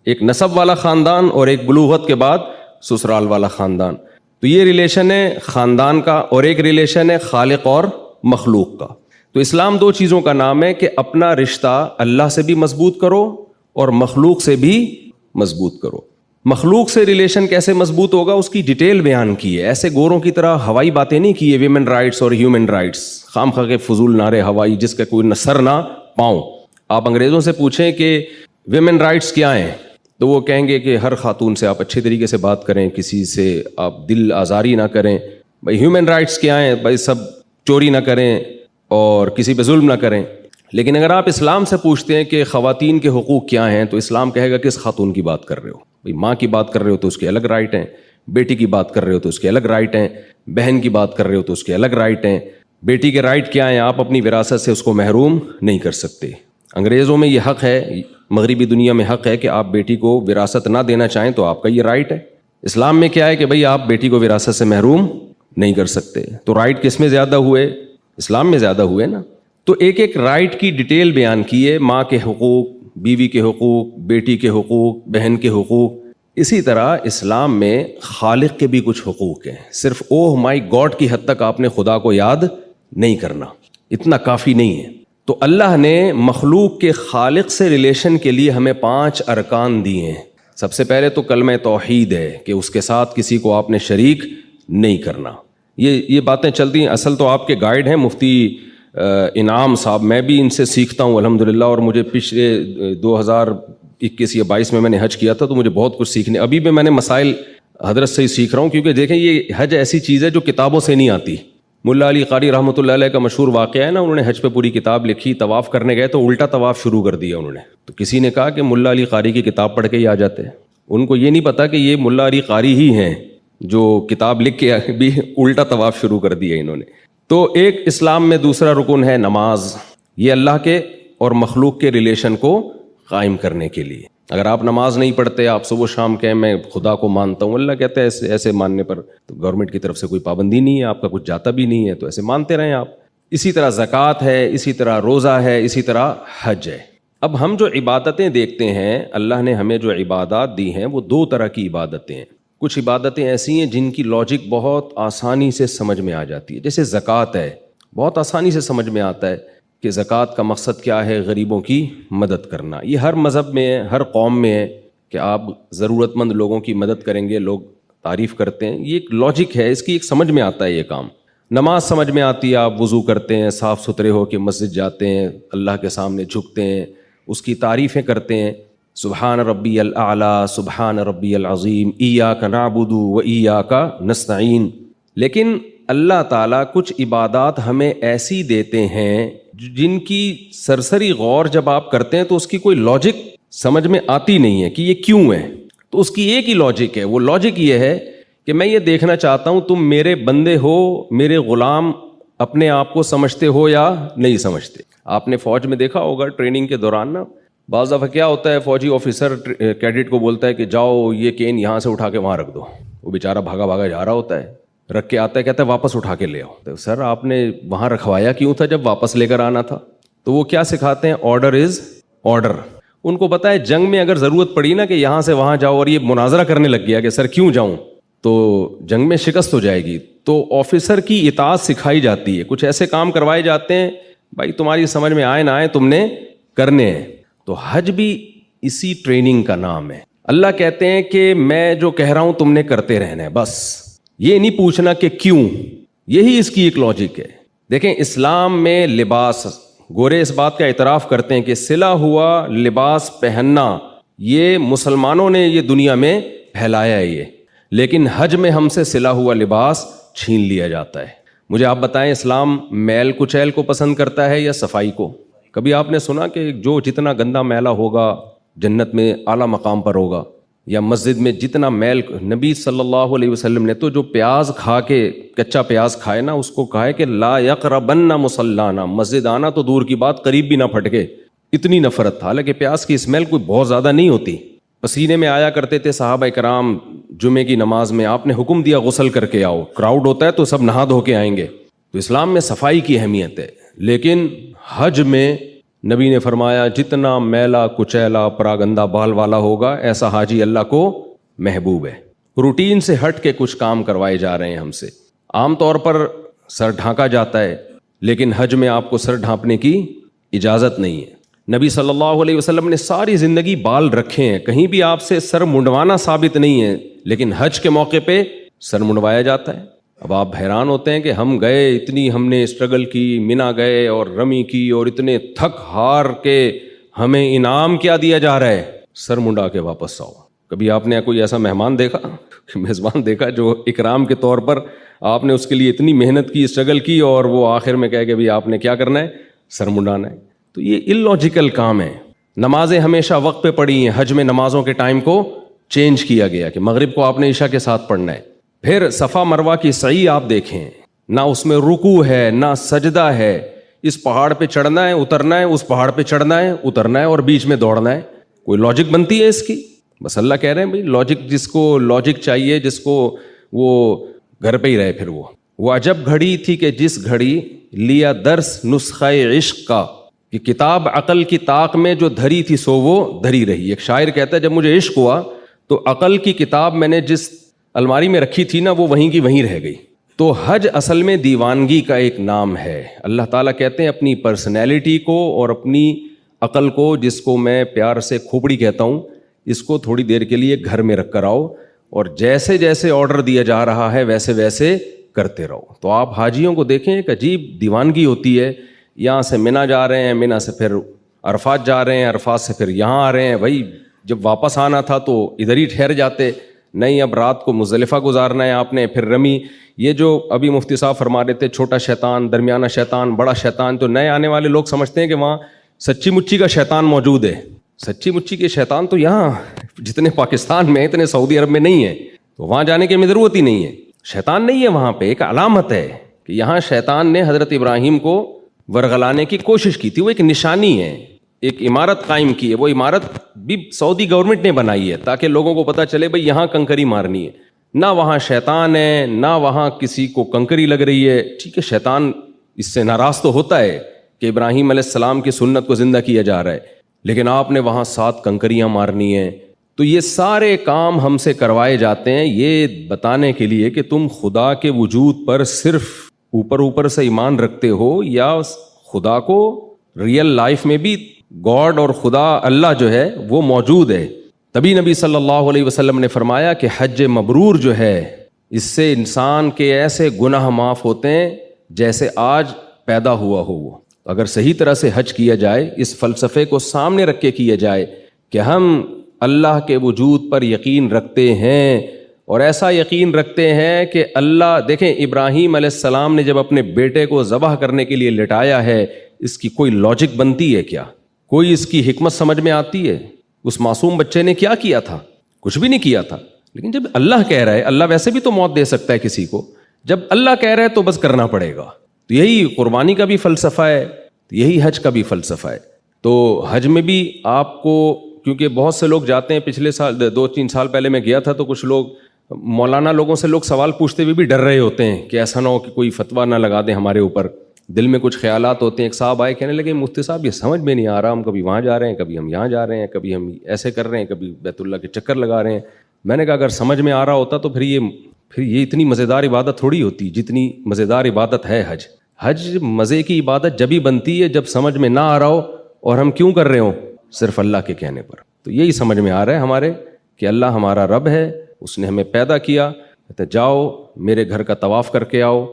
ایک نسب والا خاندان اور ایک بلوغت کے بعد سسرال والا خاندان. تو یہ ریلیشن ہے خاندان کا, اور ایک ریلیشن ہے خالق اور مخلوق کا. تو اسلام 2 چیزوں کا نام ہے کہ اپنا رشتہ اللہ سے بھی مضبوط کرو اور مخلوق سے بھی مضبوط کرو. مخلوق سے ریلیشن کیسے مضبوط ہوگا اس کی ڈیٹیل بیان کی ہے. ایسے گوروں کی طرح ہوائی باتیں نہیں کی ہے, ویمن رائٹس اور ہیومن رائٹس, خام خواہ کے فضول نعرے ہوائی جس کا کوئی نہ سر نہ پاؤں. آپ انگریزوں سے پوچھیں کہ ویمن رائٹس کیا ہیں تو وہ کہیں گے کہ ہر خاتون سے آپ اچھے طریقے سے بات کریں, کسی سے آپ دل آزاری نہ کریں. بھائی ہیومن رائٹس کیا ہیں؟ بھائی سب چوری نہ کریں اور کسی پہ ظلم نہ کریں. لیکن اگر آپ اسلام سے پوچھتے ہیں کہ خواتین کے حقوق کیا ہیں تو اسلام کہے گا کس خاتون کی بات کر رہے ہو. بھئی ماں کی بات کر رہے ہو تو اس کے الگ رائٹ ہیں, بیٹی کی بات کر رہے ہو تو اس کے الگ رائٹ ہیں, بہن کی بات کر رہے ہو تو اس کے الگ رائٹ ہیں. بیٹی کے رائٹ کیا ہیں؟ آپ اپنی وراثت سے اس کو محروم نہیں کر سکتے. انگریزوں میں یہ حق ہے, مغربی دنیا میں حق ہے کہ آپ بیٹی کو وراثت نہ دینا چاہیں تو آپ کا یہ رائٹ ہے. اسلام میں کیا ہے کہ بھئی آپ بیٹی کو وراثت سے محروم نہیں کر سکتے. تو رائٹ کس میں زیادہ ہوئے؟ اسلام میں زیادہ ہوئے نا. تو ایک ایک رائٹ کی ڈیٹیل بیان کی ہے، ماں کے حقوق، بیوی کے حقوق، بیٹی کے حقوق، بہن کے حقوق. اسی طرح اسلام میں خالق کے بھی کچھ حقوق ہیں. صرف اوہ مائی گاڈ کی حد تک آپ نے خدا کو یاد نہیں کرنا، اتنا کافی نہیں ہے. تو اللہ نے مخلوق کے خالق سے ریلیشن کے لیے ہمیں 5 ارکان دیے ہیں. سب سے پہلے تو کلمہ توحید ہے کہ اس کے ساتھ کسی کو آپ نے شریک نہیں کرنا. یہ باتیں چلتی ہیں. اصل تو آپ کے گائیڈ ہیں مفتی انعام صاحب، میں بھی ان سے سیکھتا ہوں الحمدللہ. اور مجھے پچھلے 2021 یا 22 میں نے حج کیا تھا، تو مجھے بہت کچھ سیکھنے، ابھی بھی میں نے مسائل حضرت سے ہی سیکھ رہا ہوں. کیونکہ دیکھیں یہ حج ایسی چیز ہے جو کتابوں سے نہیں آتی. ملا علی قاری رحمۃ اللہ علیہ کا مشہور واقعہ ہے نا، انہوں نے حج پہ پوری کتاب لکھی، طواف کرنے گئے تو الٹا طواف شروع کر دیا انہوں نے. تو کسی نے کہا کہ ملا علی قاری کی کتاب پڑھ کے ہی آ جاتے ہیں. ان کو یہ نہیں پتا کہ یہ ملا علی قاری ہی ہیں جو کتاب لکھ کے بھی الٹا طواف شروع کر دیا انہوں نے. تو ایک اسلام میں دوسرا رکن ہے نماز. یہ اللہ کے اور مخلوق کے ریلیشن کو قائم کرنے کے لیے. اگر آپ نماز نہیں پڑھتے، آپ صبح شام کہیں میں خدا کو مانتا ہوں، اللہ کہتا ہے ایسے ماننے پر تو گورنمنٹ کی طرف سے کوئی پابندی نہیں ہے، آپ کا کچھ جاتا بھی نہیں ہے، تو ایسے مانتے رہیں آپ. اسی طرح زکوٰۃ ہے، اسی طرح روزہ ہے، اسی طرح حج ہے. اب ہم جو عبادتیں دیکھتے ہیں، اللہ نے ہمیں جو عبادات دی ہیں وہ 2 طرح کی عبادتیں ہیں. کچھ عبادتیں ایسی ہیں جن کی لاجک بہت آسانی سے سمجھ میں آ جاتی ہے. جیسے زکوٰۃ ہے، بہت آسانی سے سمجھ میں آتا ہے کہ زکوٰۃ کا مقصد کیا ہے، غریبوں کی مدد کرنا. یہ ہر مذہب میں ہے، ہر قوم میں ہے کہ آپ ضرورت مند لوگوں کی مدد کریں گے، لوگ تعریف کرتے ہیں. یہ ایک لاجک ہے، اس کی ایک سمجھ میں آتا ہے یہ کام. نماز سمجھ میں آتی ہے، آپ وضو کرتے ہیں، صاف ستھرے ہو کے مسجد جاتے ہیں، اللہ کے سامنے جھکتے ہیں، اس کی تعریفیں کرتے ہیں. سبحان ربی الاعلیٰ، سبحان ربی العظیم، ایاک نعبد و ایاک نستعین. لیکن اللہ تعالیٰ کچھ عبادات ہمیں ایسی دیتے ہیں جن کی سرسری غور جب آپ کرتے ہیں تو اس کی کوئی لاجک سمجھ میں آتی نہیں ہے کہ یہ کیوں ہے. تو اس کی ایک ہی لاجک ہے. وہ لاجک یہ ہے کہ میں یہ دیکھنا چاہتا ہوں تم میرے بندے ہو، میرے غلام اپنے آپ کو سمجھتے ہو یا نہیں سمجھتے. آپ نے فوج میں دیکھا ہوگا ٹریننگ کے دوران نا، بعض دفعہ کیا ہوتا ہے، فوجی آفیسر کیڈٹ کو بولتا ہے کہ جاؤ یہ کین یہاں سے اٹھا کے وہاں رکھ دو. وہ بیچارہ بھاگا بھاگا جا رہا ہوتا ہے، رکھ کے آتا ہے، کہتا ہے واپس اٹھا کے لے آؤ. تو سر آپ نے وہاں رکھوایا کیوں تھا جب واپس لے کر آنا تھا؟ تو وہ کیا سکھاتے ہیں، آرڈر از آرڈر. ان کو پتہ ہے جنگ میں اگر ضرورت پڑی نا کہ یہاں سے وہاں جاؤ، اور یہ مناظرہ کرنے لگ گیا کہ سر کیوں جاؤں، تو جنگ میں شکست ہو جائے گی. تو آفیسر کی اطاعت سکھائی جاتی ہے. کچھ ایسے کام کروائے جاتے ہیں بھائی تمہاری سمجھ میں آئے نہ آئے تم نے کرنے ہیں. تو حج بھی اسی ٹریننگ کا نام ہے. اللہ کہتے ہیں کہ میں جو کہہ رہا ہوں تم نے کرتے رہنا ہے، بس یہ نہیں پوچھنا کہ کیوں. یہی اس کی ایک لاجک ہے. دیکھیں اسلام میں لباس، گورے اس بات کا اعتراف کرتے ہیں کہ سلا ہوا لباس پہننا یہ مسلمانوں نے یہ دنیا میں پھیلایا ہے یہ، لیکن حج میں ہم سے سلا ہوا لباس چھین لیا جاتا ہے. مجھے آپ بتائیں اسلام میل کچیل کو پسند کرتا ہے یا صفائی کو؟ کبھی آپ نے سنا کہ جو جتنا گندا میلا ہوگا جنت میں اعلیٰ مقام پر ہوگا، یا مسجد میں جتنا میل؟ نبی صلی اللہ علیہ وسلم نے تو جو پیاز کھا کے، کچا پیاز کھائے نا، اس کو کہا ہے کہ لا یقربن مصلانا، مسجد آنا تو دور کی بات، قریب بھی نہ پھٹکے. اتنی نفرت تھا. حالانکہ پیاز کی اسمیل کوئی بہت زیادہ نہیں ہوتی. پسینے میں آیا کرتے تھے صحابہ کرام جمعے کی نماز میں. آپ نے حکم دیا غسل کر کے آؤ، کراؤڈ ہوتا ہے تو سب نہا دھو کے آئیں گے. تو اسلام میں صفائی کی اہمیت ہے. لیکن حج میں نبی نے فرمایا جتنا میلا کچیلا پراگندہ بال والا ہوگا ایسا حاجی اللہ کو محبوب ہے. روٹین سے ہٹ کے کچھ کام کروائے جا رہے ہیں ہم سے. عام طور پر سر ڈھانکا جاتا ہے، لیکن حج میں آپ کو سر ڈھانپنے کی اجازت نہیں ہے. نبی صلی اللہ علیہ وسلم نے ساری زندگی بال رکھے ہیں، کہیں بھی آپ سے سر منڈوانا ثابت نہیں ہے، لیکن حج کے موقع پہ سر منڈوایا جاتا ہے. اب آپ حیران ہوتے ہیں کہ ہم گئے، اتنی ہم نے اسٹرگل کی، مینا گئے اور رمی کی، اور اتنے تھک ہار کے ہمیں انعام کیا دیا جا رہا ہے، سر منڈا کے واپس آؤ. کبھی آپ نے کوئی ایسا مہمان دیکھا، میزبان دیکھا جو اکرام کے طور پر آپ نے اس کے لیے اتنی محنت کی، اسٹرگل کی، اور وہ آخر میں کہے کہ بھی آپ نے کیا کرنا ہے، سر منڈانا ہے؟ تو یہ اللاجیکل کام ہے. نمازیں ہمیشہ وقت پہ پڑھی ہیں. حج میں نمازوں کے ٹائم کو چینج کیا گیا کہ مغرب کو آپ نے عشاء کے ساتھ پڑھنا ہے. پھر صفا مروہ کی سعی آپ دیکھیں، نہ اس میں رکوع ہے نہ سجدہ ہے. اس پہاڑ پہ چڑھنا ہے اترنا ہے، اس پہاڑ پہ چڑھنا ہے اترنا ہے، اور بیچ میں دوڑنا ہے. کوئی لاجک بنتی ہے اس کی؟ بس اللہ کہہ رہے ہیں بھائی لاجک، جس کو لاجک چاہیے، جس کو وہ گھر پہ ہی رہے. پھر وہ وہ عجب گھڑی تھی کہ جس گھڑی لیا درس نسخہ عشق کا، کہ کتاب عقل کی طاق میں جو دھری تھی سو وہ دھری رہی۔ ایک شاعر کہتا ہے جب مجھے عشق ہوا تو عقل کی کتاب میں نے جس الماری میں رکھی تھی نا وہ وہیں کی وہیں رہ گئی۔ تو حج اصل میں دیوانگی کا ایک نام ہے۔ اللہ تعالیٰ کہتے ہیں اپنی پرسنالٹی کو اور اپنی عقل کو، جس کو میں پیار سے کھوپڑی کہتا ہوں، اس کو تھوڑی دیر کے لیے گھر میں رکھ کر آؤ، اور جیسے جیسے آرڈر دیا جا رہا ہے ویسے ویسے کرتے رہو۔ تو آپ حاجیوں کو دیکھیں، ایک عجیب دیوانگی ہوتی ہے، یہاں سے منی جا رہے ہیں، منی سے پھر عرفات جا رہے ہیں، عرفات سے پھر یہاں آ رہے ہیں۔ بھائی جب واپس آنا تھا تو ادھر ہی ٹھہر جاتے، نہیں اب رات کو مزدلفہ گزارنا ہے آپ نے، پھر رمی۔ یہ جو ابھی مفتی صاحب فرما رہے تھے چھوٹا شیطان، درمیانہ شیطان، بڑا شیطان، تو نئے آنے والے لوگ سمجھتے ہیں کہ وہاں سچی مچی کا شیطان موجود ہے۔ سچی مچی کے شیطان تو یہاں جتنے پاکستان میں اتنے سعودی عرب میں نہیں ہیں، تو وہاں جانے کی ہمیں ضرورت ہی نہیں ہے۔ شیطان نہیں ہے وہاں پہ، ایک علامت ہے کہ یہاں شیطان نے حضرت ابراہیم کو ورغلانے کی کوشش کی تھی، وہ ایک نشانی ہے، ایک عمارت قائم کی ہے۔ وہ عمارت بھی سعودی گورنمنٹ نے بنائی ہے تاکہ لوگوں کو پتہ چلے بھئی یہاں کنکری مارنی ہے، نہ وہاں شیطان ہے، نہ وہاں کسی کو کنکری لگ رہی ہے۔ ٹھیک ہے، شیطان اس سے ناراض تو ہوتا ہے کہ ابراہیم علیہ السلام کی سنت کو زندہ کیا جا رہا ہے، لیکن آپ نے وہاں 7 کنکریاں مارنی ہیں۔ تو یہ سارے کام ہم سے کروائے جاتے ہیں یہ بتانے کے لیے کہ تم خدا کے وجود پر صرف اوپر سے ایمان رکھتے ہو، یا خدا کو ریئل لائف میں بھی گاڈ اور خدا اللہ جو ہے وہ موجود ہے۔ تبھی نبی صلی اللہ علیہ وسلم نے فرمایا کہ حج مبرور جو ہے اس سے انسان کے ایسے گناہ معاف ہوتے ہیں جیسے آج پیدا ہوا ہو وہ۔ اگر صحیح طرح سے حج کیا جائے، اس فلسفے کو سامنے رکھ کے کیا جائے کہ ہم اللہ کے وجود پر یقین رکھتے ہیں، اور ایسا یقین رکھتے ہیں کہ اللہ، دیکھیں ابراہیم علیہ السلام نے جب اپنے بیٹے کو ذبح کرنے کے لیے لٹایا ہے، اس کی کوئی لاجک بنتی ہے کیا؟ کوئی اس کی حکمت سمجھ میں آتی ہے؟ اس معصوم بچے نے کیا کیا تھا؟ کچھ بھی نہیں کیا تھا، لیکن جب اللہ کہہ رہا ہے، اللہ ویسے بھی تو موت دے سکتا ہے کسی کو، جب اللہ کہہ رہا ہے تو بس کرنا پڑے گا۔ تو یہی قربانی کا بھی فلسفہ ہے، یہی حج کا بھی فلسفہ ہے۔ تو حج میں بھی آپ کو، کیونکہ بہت سے لوگ جاتے ہیں، پچھلے سال 2-3 سال پہلے میں گیا تھا تو کچھ لوگ مولانا لوگوں سے لوگ سوال پوچھتے ہوئے بھی ڈر رہے ہوتے ہیں کہ ایسا نہ ہو کہ کوئی فتویٰ نہ لگا دیں ہمارے اوپر، دل میں کچھ خیالات ہوتے ہیں۔ ایک صاحب آئے کہنے لگے مفتی صاحب یہ سمجھ میں نہیں آ رہا، ہم کبھی وہاں جا رہے ہیں، کبھی ہم یہاں جا رہے ہیں، کبھی ہم ایسے کر رہے ہیں، کبھی بیت اللہ کے چکر لگا رہے ہیں۔ میں نے کہا اگر سمجھ میں آ رہا ہوتا تو پھر یہ اتنی مزیدار عبادت تھوڑی ہوتی جتنی مزیدار عبادت ہے حج۔ حج مزے کی عبادت جب ہی بنتی ہے جب سمجھ میں نہ آ رہا ہو اور ہم کیوں کر رہے ہوں، صرف اللہ کے کہنے پر۔ تو یہی سمجھ میں آ رہا ہے ہمارے کہ اللہ ہمارا رب ہے، اس نے ہمیں پیدا کیا، کہتے جاؤ میرے گھر کا طواف کر کے آؤ،